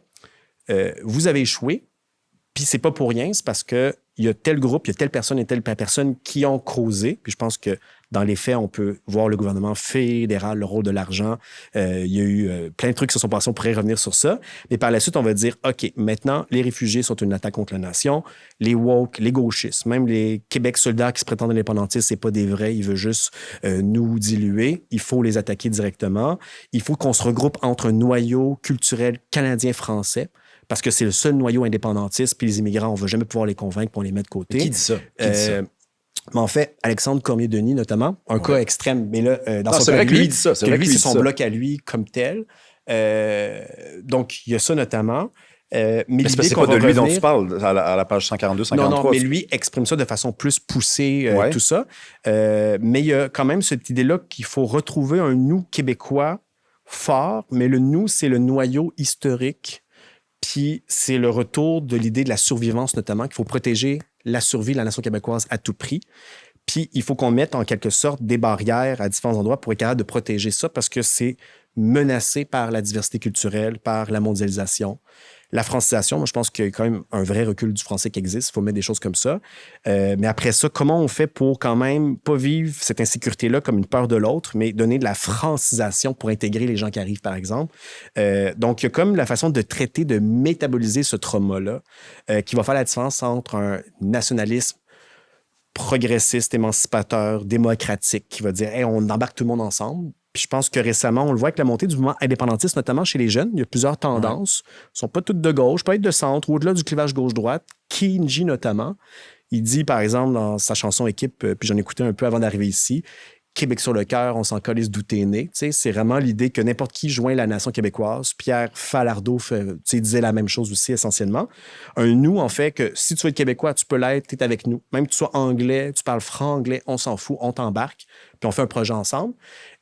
vous avez échoué, puis c'est pas pour rien, c'est parce que il y a tel groupe, il y a telle personne et telle personne qui ont causé, puis je pense que Dans les faits, on peut voir le gouvernement fédéral, le rôle de l'argent. Il y a eu plein de trucs qui se sont passés, on pourrait revenir sur ça. Mais par la suite, on va dire, OK, maintenant, les réfugiés sont une attaque contre la nation. Les woke, les gauchistes, même les Québec solidaires qui se prétendent indépendantistes, c'est pas des vrais, ils veulent juste nous diluer. Il faut les attaquer directement. Il faut qu'on se regroupe entre un noyau culturel canadien-français, parce que c'est le seul noyau indépendantiste, puis les immigrants, on ne va jamais pouvoir les convaincre, puis on les met de côté. Qui dit ça? Qui dit ça? Mais en fait, Alexandre Cormier-Denis, notamment, un cas extrême, mais là, dans son c'est vrai cas, que lui, il dit ça. C'est vrai que lui, c'est son bloc à lui comme tel. Donc, il y a ça notamment. Mais c'est pas de lui dont tu parles à la page 142-143. Non, mais lui exprime ça de façon plus poussée, tout ça. Mais il y a quand même cette idée-là qu'il faut retrouver un nous québécois fort, mais le nous, c'est le noyau historique. Puis c'est le retour de l'idée de la survivance, notamment, qu'il faut protéger la survie de la nation québécoise à tout prix. Puis il faut qu'on mette en quelque sorte des barrières à différents endroits pour être capable de protéger ça parce que c'est menacé par la diversité culturelle, par la mondialisation. La francisation, moi, je pense qu'il y a quand même un vrai recul du français qui existe. Il faut mettre des choses comme ça. Mais après ça, comment on fait pour quand même pas vivre cette insécurité-là comme une peur de l'autre, mais donner de la francisation pour intégrer les gens qui arrivent, par exemple. Donc, il y a comme la façon de traiter, de métaboliser ce trauma-là qui va faire la différence entre un nationalisme progressiste, émancipateur, démocratique, qui va dire hey, on embarque tout le monde ensemble. Puis je pense que récemment, on le voit avec la montée du mouvement indépendantiste, notamment chez les jeunes. Il y a plusieurs tendances. Elles ne sont pas toutes de gauche, peut être de centre, ou au-delà du clivage gauche-droite. Kinji, notamment, il dit, par exemple, dans sa chanson Équipe, puis j'en écoutais un peu avant d'arriver ici, Québec sur le cœur, on s'en calisse d'où t'es né. C'est vraiment l'idée que n'importe qui joint la nation québécoise. Pierre Falardeau disait la même chose aussi, essentiellement. Un nous, en fait, que si tu veux être québécois, tu peux l'être, t'es avec nous. Même que tu sois anglais, tu parles franc-anglais, on s'en fout, on t'embarque, puis on fait un projet ensemble.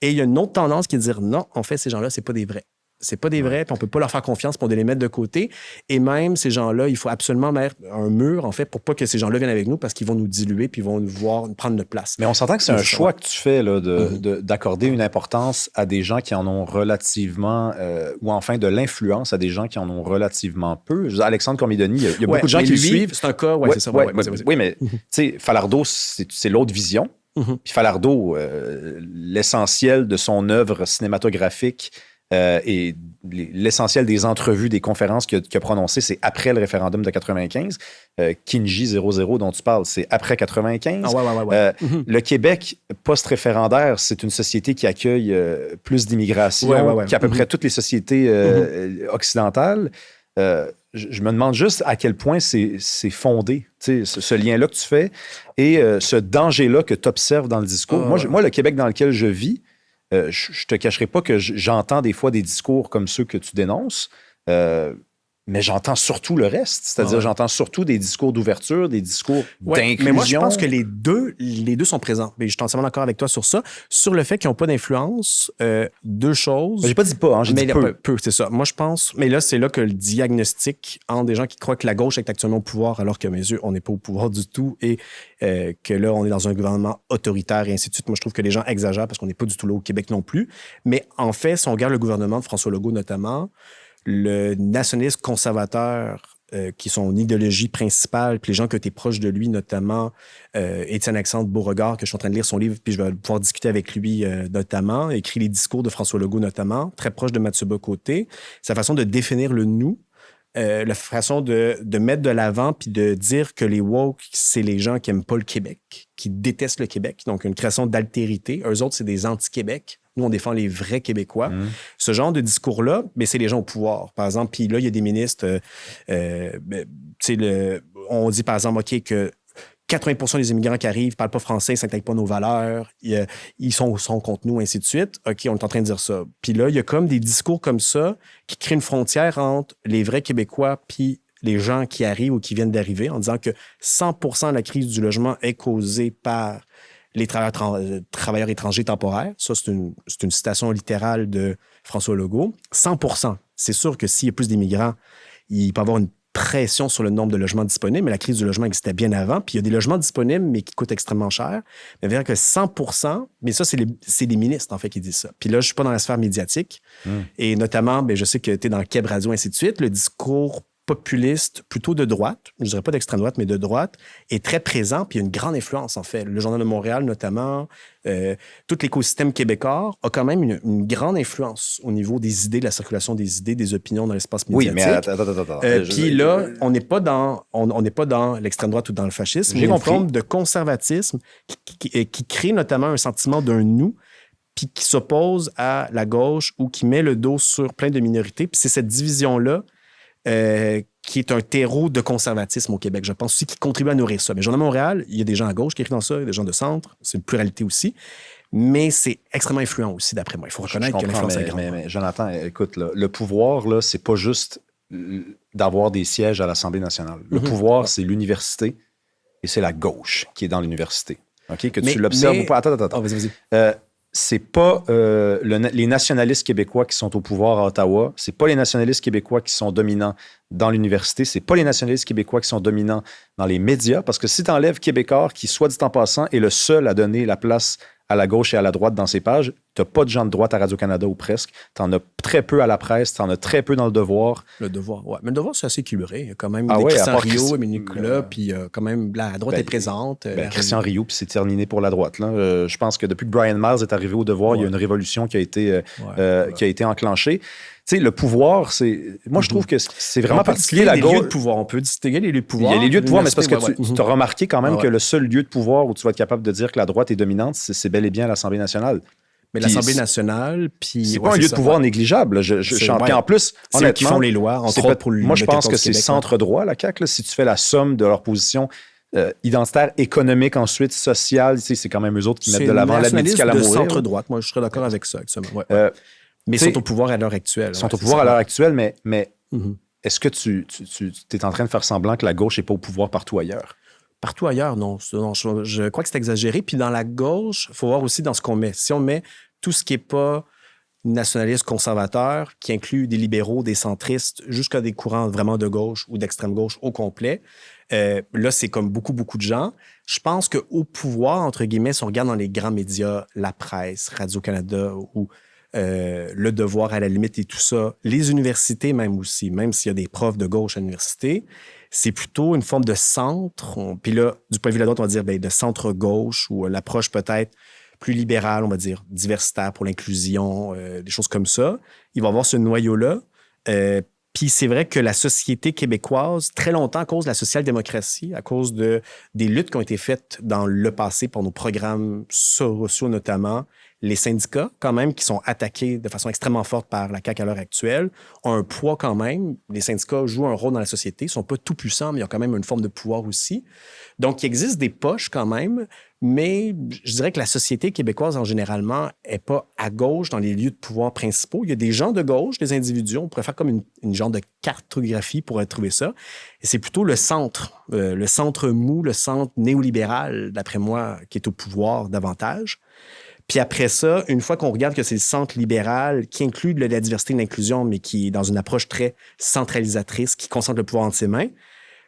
Et il y a une autre tendance qui est de dire non, en fait, ces gens-là, c'est pas des vrais. C'est pas des vrais, puis on peut pas leur faire confiance pour les mettre de côté. Et même ces gens-là, il faut absolument mettre un mur, en fait, pour pas que ces gens-là viennent avec nous parce qu'ils vont nous diluer puis ils vont nous voir prendre notre place. Mais on s'entend que c'est un choix que tu fais là, d'accorder une importance à des gens qui en ont relativement, ou enfin de l'influence à des gens qui en ont relativement peu. Alexandre Cormier-Denis, il y a beaucoup de gens qui le suivent. C'est un cas, c'est ça. Oui, mais tu sais, Falardeau, c'est l'autre vision. Puis Falardeau, l'essentiel de son œuvre cinématographique, et l'essentiel des entrevues, des conférences qu'il a prononcées, c'est après le référendum de 95. Kinji 00 dont tu parles, c'est après 95. Le Québec post-référendaire, c'est une société qui accueille plus d'immigration qu'à peu près toutes les sociétés occidentales. Je me demande juste à quel point c'est fondé, ce lien-là que tu fais et ce danger-là que tu observes dans le discours. Moi, le Québec dans lequel je vis, je te cacherai pas que j'entends des fois des discours comme ceux que tu dénonces, mais j'entends surtout le reste. C'est-à-dire, j'entends surtout des discours d'ouverture, des discours d'inclusion. Mais moi, je pense que les deux sont présents. Mais je suis entièrement d'accord avec toi sur ça. Sur le fait qu'ils n'ont pas d'influence, deux choses. J'ai pas dit pas, j'ai dit peu. C'est ça. Moi, je pense... Mais là, c'est là que le diagnostic entre des gens qui croient que la gauche est actuellement au pouvoir, alors qu'à mes yeux, on n'est pas au pouvoir du tout, et que là, on est dans un gouvernement autoritaire et ainsi de suite. Moi, je trouve que les gens exagèrent parce qu'on n'est pas du tout là au Québec non plus. Mais en fait, si on regarde le gouvernement de François Legault, notamment, le nationalisme conservateur, qui est son idéologie principale, puis les gens qui étaient proches de lui, notamment Étienne-Alexandre Beauregard, que je suis en train de lire son livre, puis je vais pouvoir discuter avec lui notamment, écrit les discours de François Legault notamment, très proche de Mathieu Bocoté, sa façon de définir le nous, la façon de mettre de l'avant puis de dire que les woke, c'est les gens qui n'aiment pas le Québec, qui détestent le Québec, donc une création d'altérité. Eux autres, c'est des anti-Québec. Nous, on défend les vrais Québécois. Ce genre de discours-là, mais c'est les gens au pouvoir. Par exemple, puis là, il y a des ministres... on dit, par exemple, OK, que 80% des immigrants qui arrivent ne parlent pas français, ne s'intègrent pas nos valeurs, ils sont contre nous, ainsi de suite. OK, on est en train de dire ça. Puis là, il y a comme des discours comme ça qui créent une frontière entre les vrais Québécois puis les gens qui arrivent ou qui viennent d'arriver, en disant que 100% de la crise du logement est causée par les travailleurs étrangers temporaires. Ça, c'est une citation littérale de François Legault. 100%. C'est sûr que s'il y a plus d'immigrants, il peut y avoir une pression sur le nombre de logements disponibles, mais la crise du logement existait bien avant. Puis il y a des logements disponibles, mais qui coûtent extrêmement cher. Mais vers que 100%, mais ça, c'est les ministres, en fait, qui disent ça. Puis là, je ne suis pas dans la sphère médiatique. Et notamment, je sais que tu es dans Québec Radio, ainsi de suite. Le discours populiste, plutôt de droite, je ne dirais pas d'extrême droite, mais de droite, est très présent, puis il y a une grande influence, en fait. Le Journal de Montréal, notamment, tout l'écosystème québécois a quand même une grande influence au niveau des idées, de la circulation des idées, des opinions dans l'espace médiatique. Oui, mais attends. Puis là, on n'est pas dans l'extrême droite ou dans le fascisme, mais une forme de conservatisme qui crée notamment un sentiment d'un nous, puis qui s'oppose à la gauche ou qui met le dos sur plein de minorités. Puis c'est cette division-là qui est un terreau de conservatisme au Québec. Je pense aussi qu'il contribue à nourrir ça. Mais Journal de Montréal, il y a des gens à gauche qui écrivent dans ça, il y a des gens de centre, c'est une pluralité aussi. Mais c'est extrêmement influent aussi, d'après moi. Il faut reconnaître que l'influence est grande. Mais Jonathan, écoute, là, le pouvoir, là, c'est pas juste d'avoir des sièges à l'Assemblée nationale. Le pouvoir, c'est l'université et c'est la gauche qui est dans l'université. OK? Que tu l'observes ou pas. Attends. Oh, vas-y. C'est pas les nationalistes québécois qui sont au pouvoir à Ottawa, c'est pas les nationalistes québécois qui sont dominants dans l'université, c'est pas les nationalistes québécois qui sont dominants dans les médias, parce que si tu enlèves Québécois, qui, soit dit en passant, est le seul à donner la place à la gauche et à la droite dans ses pages, tu n'as pas de gens de droite à Radio-Canada ou presque. Tu en as très peu à la presse, tu en as très peu dans Le Devoir. Le Devoir, oui. Mais Le Devoir, c'est assez équilibré. Il y a quand même Christian Rio et Nicolas, puis quand même, la droite est présente. Christian Rio, puis c'est terminé pour la droite. Là. Je pense que depuis que Brian Miles est arrivé au Devoir, il y a une révolution qui a été enclenchée. Tu sais, le pouvoir, c'est. Moi, je trouve que c'est vraiment particulier, la gauche. Lieux de pouvoir. On peut distinguer les lieux de pouvoir. Il y a les lieux de pouvoir, mais c'est parce que tu as remarqué quand même que le seul lieu de pouvoir où tu vas être capable de dire que la droite est dominante, c'est bel et bien l'Assemblée nationale. Mais l'Assemblée nationale, puis. C'est pas un lieu de pouvoir négligeable. En plus, honnêtement, qui font les lois, entre autres pour moi, je pense que c'est centre-droit, la CAQ. Là, si tu fais la somme de leur position identitaire, économique, ensuite sociale, c'est quand même eux autres qui mettent de l'avant l'aide médicale à mourir. C'est centre-droite. Moi, je serais d'accord avec ça, actuellement. Mais ils sont au pouvoir à l'heure actuelle. Ils sont au pouvoir à l'heure actuelle, mais est-ce que tu es en train de faire semblant que la gauche n'est pas au pouvoir partout ailleurs? Partout ailleurs, non. Je crois que c'est exagéré. Puis dans la gauche, il faut voir aussi dans ce qu'on met. Si on met tout ce qui n'est pas nationaliste conservateur, qui inclut des libéraux, des centristes, jusqu'à des courants vraiment de gauche ou d'extrême gauche au complet, là, c'est comme beaucoup de gens. Je pense qu'au pouvoir, entre guillemets, si on regarde dans les grands médias, la presse, Radio-Canada ou Le Devoir à la limite et tout ça, les universités même aussi, même s'il y a des profs de gauche à l'université, c'est plutôt une forme de centre. Puis là, du point de vue de la droite, on va dire de centre-gauche ou l'approche peut-être plus libérale, on va dire diversitaire pour l'inclusion, des choses comme ça. Il va y avoir ce noyau-là. Puis c'est vrai que la société québécoise, très longtemps, à cause de la social-démocratie, à cause des luttes qui ont été faites dans le passé pour nos programmes sociaux notamment, les syndicats, quand même, qui sont attaqués de façon extrêmement forte par la CAQ à l'heure actuelle, ont un poids quand même. Les syndicats jouent un rôle dans la société. Ils ne sont pas tout puissants, mais ils ont quand même une forme de pouvoir aussi. Donc, il existe des poches quand même, mais je dirais que la société québécoise, en généralement, n'est pas à gauche dans les lieux de pouvoir principaux. Il y a des gens de gauche, des individus. On pourrait faire comme une genre de cartographie pour retrouver ça. Et c'est plutôt le centre mou, le centre néolibéral, d'après moi, qui est au pouvoir davantage. Puis après ça, une fois qu'on regarde que c'est le centre libéral qui inclut de la diversité et l'inclusion, mais qui est dans une approche très centralisatrice, qui concentre le pouvoir entre ses mains,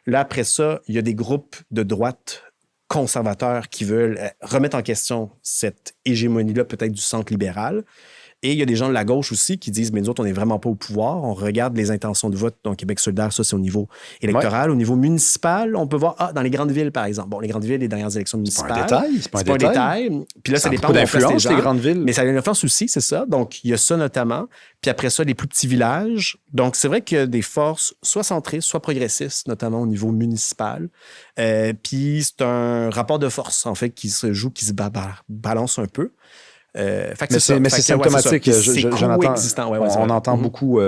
là, après ça, il y a des groupes de droite conservateurs qui veulent remettre en question cette hégémonie-là, peut-être du centre libéral. Et il y a des gens de la gauche aussi qui disent, mais nous autres, on n'est vraiment pas au pouvoir. On regarde les intentions de vote. Donc, Québec solidaire, ça, c'est au niveau électoral. Ouais. Au niveau municipal, on peut voir, dans les grandes villes, par exemple. Bon, les grandes villes, les dernières élections municipales. C'est pas un détail. Puis là, ça dépend de l'influence, les grandes villes. Mais ça a une influence aussi, c'est ça. Donc, il y a ça notamment. Puis après ça, les plus petits villages. Donc, c'est vrai qu'il y a des forces soit centristes, soit progressistes, notamment au niveau municipal. Puis c'est un rapport de force, en fait, qui se joue, qui se balance un peu. Mais c'est symptomatique. On entend Mm-hmm. beaucoup.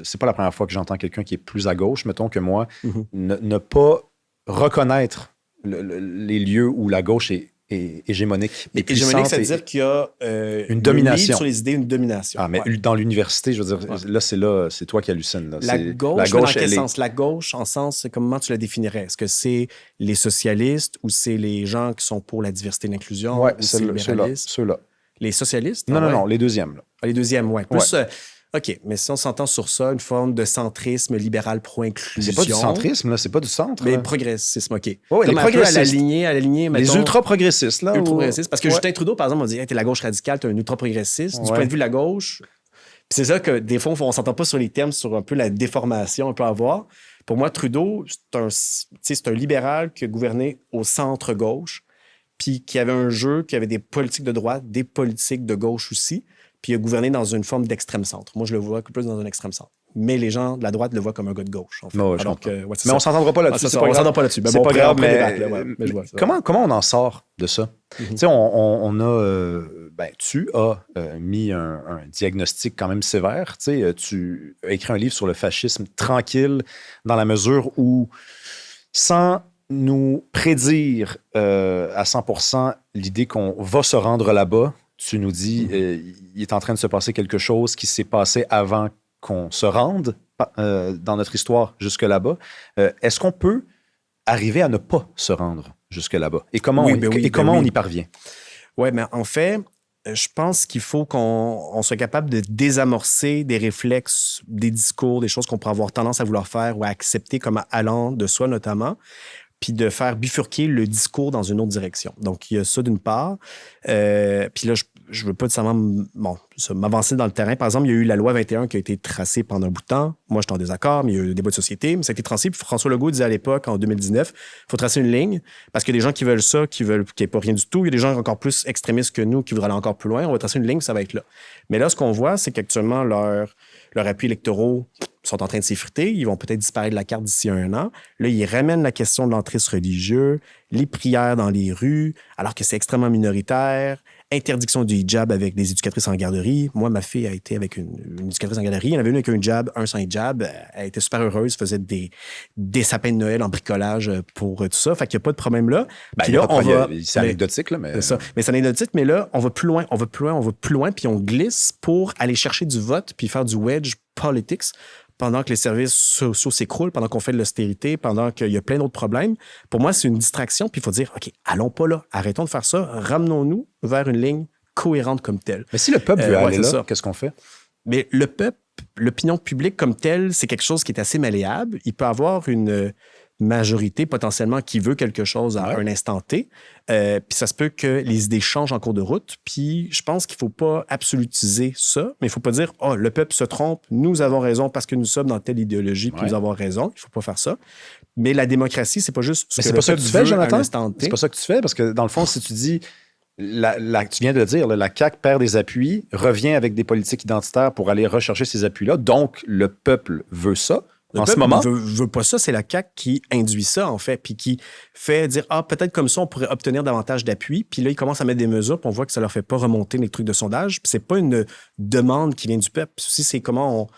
C'est pas la première fois que j'entends quelqu'un qui est plus à gauche, mettons, que moi, ne pas reconnaître les lieux où la gauche est hégémonique. Hégémonique, ça veut dire qu'il y a une domination sur les idées, une domination. Ah, mais dans l'université, je veux dire, c'est toi qui hallucines. Là. La gauche dans quel sens? La gauche, en sens, comment tu la définirais? Est-ce que c'est les socialistes ou c'est les gens qui sont pour la diversité et l'inclusion? Oui, ceux-là. Les socialistes? Non, les deuxièmes. Là. Les deuxièmes, oui. OK, mais si on s'entend sur ça, une forme de centrisme libéral pro-inclusion. C'est pas du centrisme, là, c'est pas du centre. Mais progressisme, OK. Oui, les progressistes. À l'aligner, les ultra-progressistes, là. Ultra-progressistes. Parce que Justin Trudeau, par exemple, on dit t'es la gauche radicale, t'es un ultra-progressiste. Du point de vue de la gauche, c'est ça que des fois, on s'entend pas sur les termes, sur un peu la déformation qu'on peut avoir. Pour moi, Trudeau, c'est un libéral qui a gouverné au centre-gauche, puis qui avait un jeu, qui avait des politiques de droite, des politiques de gauche aussi, puis il a gouverné dans une forme d'extrême-centre. Moi, je le vois plus dans un extrême-centre. Mais les gens de la droite le voient comme un gars de gauche, en fait. Ouais, mais on ne s'entendra pas là-dessus. On ne s'entendra pas là-dessus. C'est pas grave, mais comment on en sort de ça? Tu as mis un diagnostic quand même sévère. Tu as écrit un livre sur le fascisme tranquille, dans la mesure où, sans nous prédire à 100% l'idée qu'on va se rendre là-bas, tu nous dis il est en train de se passer quelque chose qui s'est passé avant qu'on se rende dans notre histoire jusque là-bas. Est-ce qu'on peut arriver à ne pas se rendre jusque là-bas? Et comment on y parvient? Oui, mais en fait, je pense qu'il faut qu'on soit capable de désamorcer des réflexes, des discours, des choses qu'on pourrait avoir tendance à vouloir faire ou à accepter comme allant de soi notamment, puis de faire bifurquer le discours dans une autre direction. Donc, il y a ça d'une part. Puis là, je veux pas nécessairement m'avancer dans le terrain. Par exemple, il y a eu la loi 21 qui a été tracée pendant un bout de temps. Moi, j'étais en désaccord, mais il y a eu le débat de société. Mais ça a été tracé. Puis François Legault disait à l'époque, en 2019, il faut tracer une ligne parce qu'il y a des gens qui veulent ça, qui veulent qu'il n'y ait pas rien du tout. Il y a des gens encore plus extrémistes que nous qui voudraient aller encore plus loin. On va tracer une ligne, ça va être là. Mais là, ce qu'on voit, c'est qu'actuellement, leur appui électoraux sont en train de s'effriter. Ils vont peut-être disparaître de la carte d'ici 1 an. Là, ils ramènent la question de l'entrisme religieux, les prières dans les rues, alors que c'est extrêmement minoritaire. Interdiction du hijab avec des éducatrices en garderie. Moi, ma fille a été avec une éducatrice en garderie. Il y en avait une avec un hijab, un sans hijab. Elle était super heureuse, faisait des sapins de Noël en bricolage pour tout ça. Fait qu'il n'y a pas de problème là. Puis là, c'est anecdotique, là, mais... C'est ça. Mais c'est anecdotique, mais là, on va plus loin, puis on glisse pour aller chercher du vote puis faire du wedge politics pendant que les services sociaux s'écroulent, pendant qu'on fait de l'austérité, pendant qu'il y a plein d'autres problèmes. Pour moi, c'est une distraction, puis il faut dire, OK, allons pas là, arrêtons de faire ça, ramenons-nous vers une ligne cohérente comme telle. Mais si le peuple veut aller là, qu'est-ce qu'on fait? Mais le peuple, l'opinion publique comme telle, c'est quelque chose qui est assez malléable. Il peut avoir une majorité potentiellement qui veut quelque chose à un instant T. Puis ça se peut que les idées changent en cours de route. Puis je pense qu'il ne faut pas absolutiser ça, mais il ne faut pas dire « Oh, le peuple se trompe, nous avons raison parce que nous sommes dans telle idéologie, puis nous avons raison. » Il ne faut pas faire ça. Mais la démocratie, c'est pas juste ce que le peuple veut à un instant T. C'est pas ça que tu fais, parce que dans le fond, si tu dis... tu viens de le dire, la CAQ perd des appuis, revient avec des politiques identitaires pour aller rechercher ces appuis-là. Donc, le peuple veut ça. En ce moment, veut pas ça, c'est la CAQ qui induit ça, en fait, puis qui fait dire, peut-être comme ça, on pourrait obtenir davantage d'appui. Puis là, ils commencent à mettre des mesures, puis on voit que ça leur fait pas remonter les trucs de sondage. Puis c'est pas une demande qui vient du peuple. Puis aussi, c'est comment on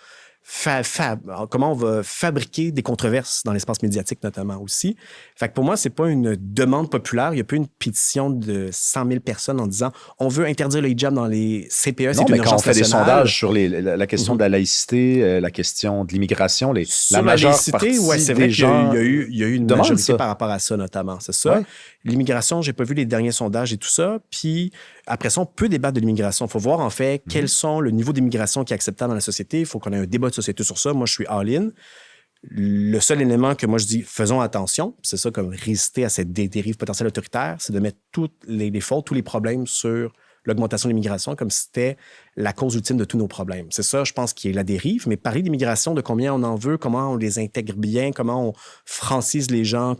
va fabriquer des controverses dans l'espace médiatique, notamment aussi. Fait que pour moi, c'est pas une demande populaire. Il n'y a pas une pétition de 100 000 personnes en disant on veut interdire le hijab dans les CPE. Non, mais quand on fait des sondages sur la question de la laïcité, la question de l'immigration, la majeure partie c'est vrai qu'il y a eu une majorité par rapport à ça, notamment. C'est ça. Ouais. L'immigration, j'ai pas vu les derniers sondages et tout ça. Puis après ça, on peut débattre de l'immigration. Il faut voir, en fait, quels sont le niveau d'immigration qui est acceptable dans la société. Il faut qu'on ait un débat de société sur ça. Moi, je suis all-in. Le seul élément que moi, je dis, faisons attention, c'est ça, comme résister à cette dérive potentielle autoritaire, c'est de mettre toutes les fautes, tous les problèmes sur l'augmentation de l'immigration comme si c'était la cause ultime de tous nos problèmes. C'est ça, je pense, qui est la dérive. Mais parler d'immigration, de combien on en veut, comment on les intègre bien, comment on francise les gens,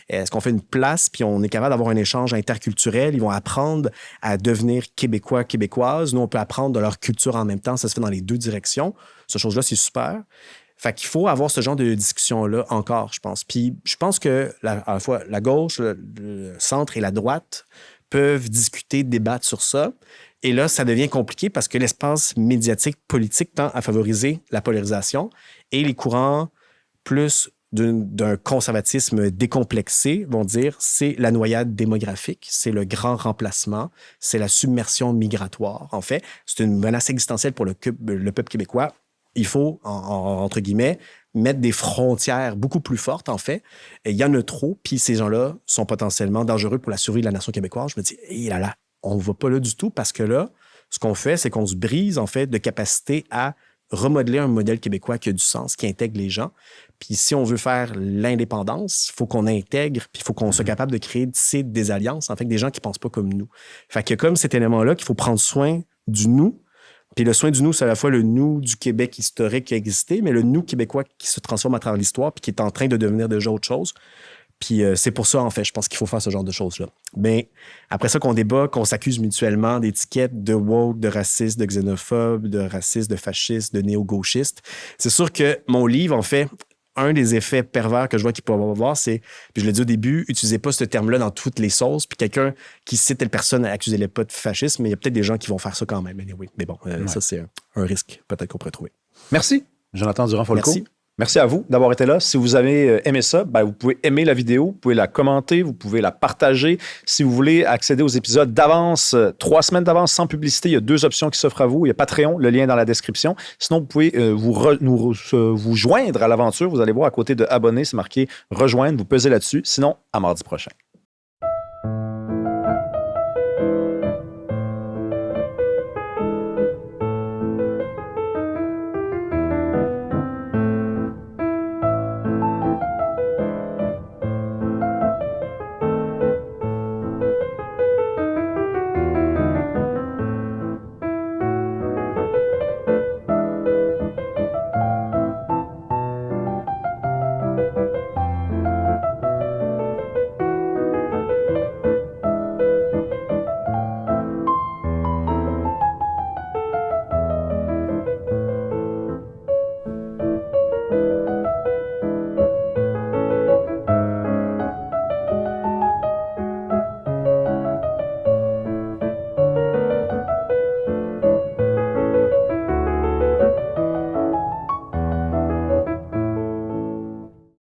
est-ce qu'on fait une place, puis on est capable d'avoir un échange interculturel. Ils vont apprendre à devenir Québécois, Québécoises. Nous, on peut apprendre de leur culture en même temps. Ça se fait dans les deux directions. Cette chose-là, c'est super. Fait qu'il faut avoir ce genre de discussion-là encore, je pense. Puis je pense que à la fois la gauche, le centre et la droite peuvent discuter, débattre sur ça. Et là, ça devient compliqué parce que l'espace médiatique politique tend à favoriser la polarisation et les courants plus d'un conservatisme décomplexé vont dire c'est la noyade démographique, c'est le grand remplacement, c'est la submersion migratoire. En fait, c'est une menace existentielle pour le peuple québécois. Il faut, entre guillemets, mettre des frontières beaucoup plus fortes, en fait. Il y en a trop, puis ces gens-là sont potentiellement dangereux pour la survie de la nation québécoise. Je me dis, on ne va pas là du tout, parce que là, ce qu'on fait, c'est qu'on se brise, en fait, de capacité à remodeler un modèle québécois qui a du sens, qui intègre les gens. Puis si on veut faire l'indépendance, il faut qu'on intègre, puis il faut qu'on soit capable de créer des alliances, en fait, avec des gens qui ne pensent pas comme nous. Fait qu'il y a comme cet élément-là qu'il faut prendre soin du nous, Puis le soin du nous, c'est à la fois le nous du Québec historique qui a existé, mais le nous québécois qui se transforme à travers l'histoire puis qui est en train de devenir déjà autre chose. Puis c'est pour ça, en fait, je pense qu'il faut faire ce genre de choses-là. Mais après ça qu'on débat, qu'on s'accuse mutuellement d'étiquettes de woke, de raciste, de xénophobe, de raciste, de fasciste, de néo-gauchiste, c'est sûr que mon livre, en fait, un des effets pervers que je vois qu'il peut avoir, c'est, puis je l'ai dit au début, utilisez pas ce terme-là dans toutes les sauces, puis quelqu'un qui cite telle personne, accusez-les pas de fascisme, mais il y a peut-être des gens qui vont faire ça quand même. Anyway. Mais bon, ça, c'est un risque peut-être qu'on pourrait trouver. Merci, Jonathan Durand-Folco. Merci. Merci à vous d'avoir été là. Si vous avez aimé ça, vous pouvez aimer la vidéo, vous pouvez la commenter, vous pouvez la partager. Si vous voulez accéder aux épisodes d'avance, 3 semaines d'avance sans publicité, il y a 2 options qui s'offrent à vous. Il y a Patreon, le lien est dans la description. Sinon, vous pouvez vous joindre à l'aventure. Vous allez voir à côté de abonner, c'est marqué rejoindre. Vous pesez là-dessus. Sinon, à mardi prochain.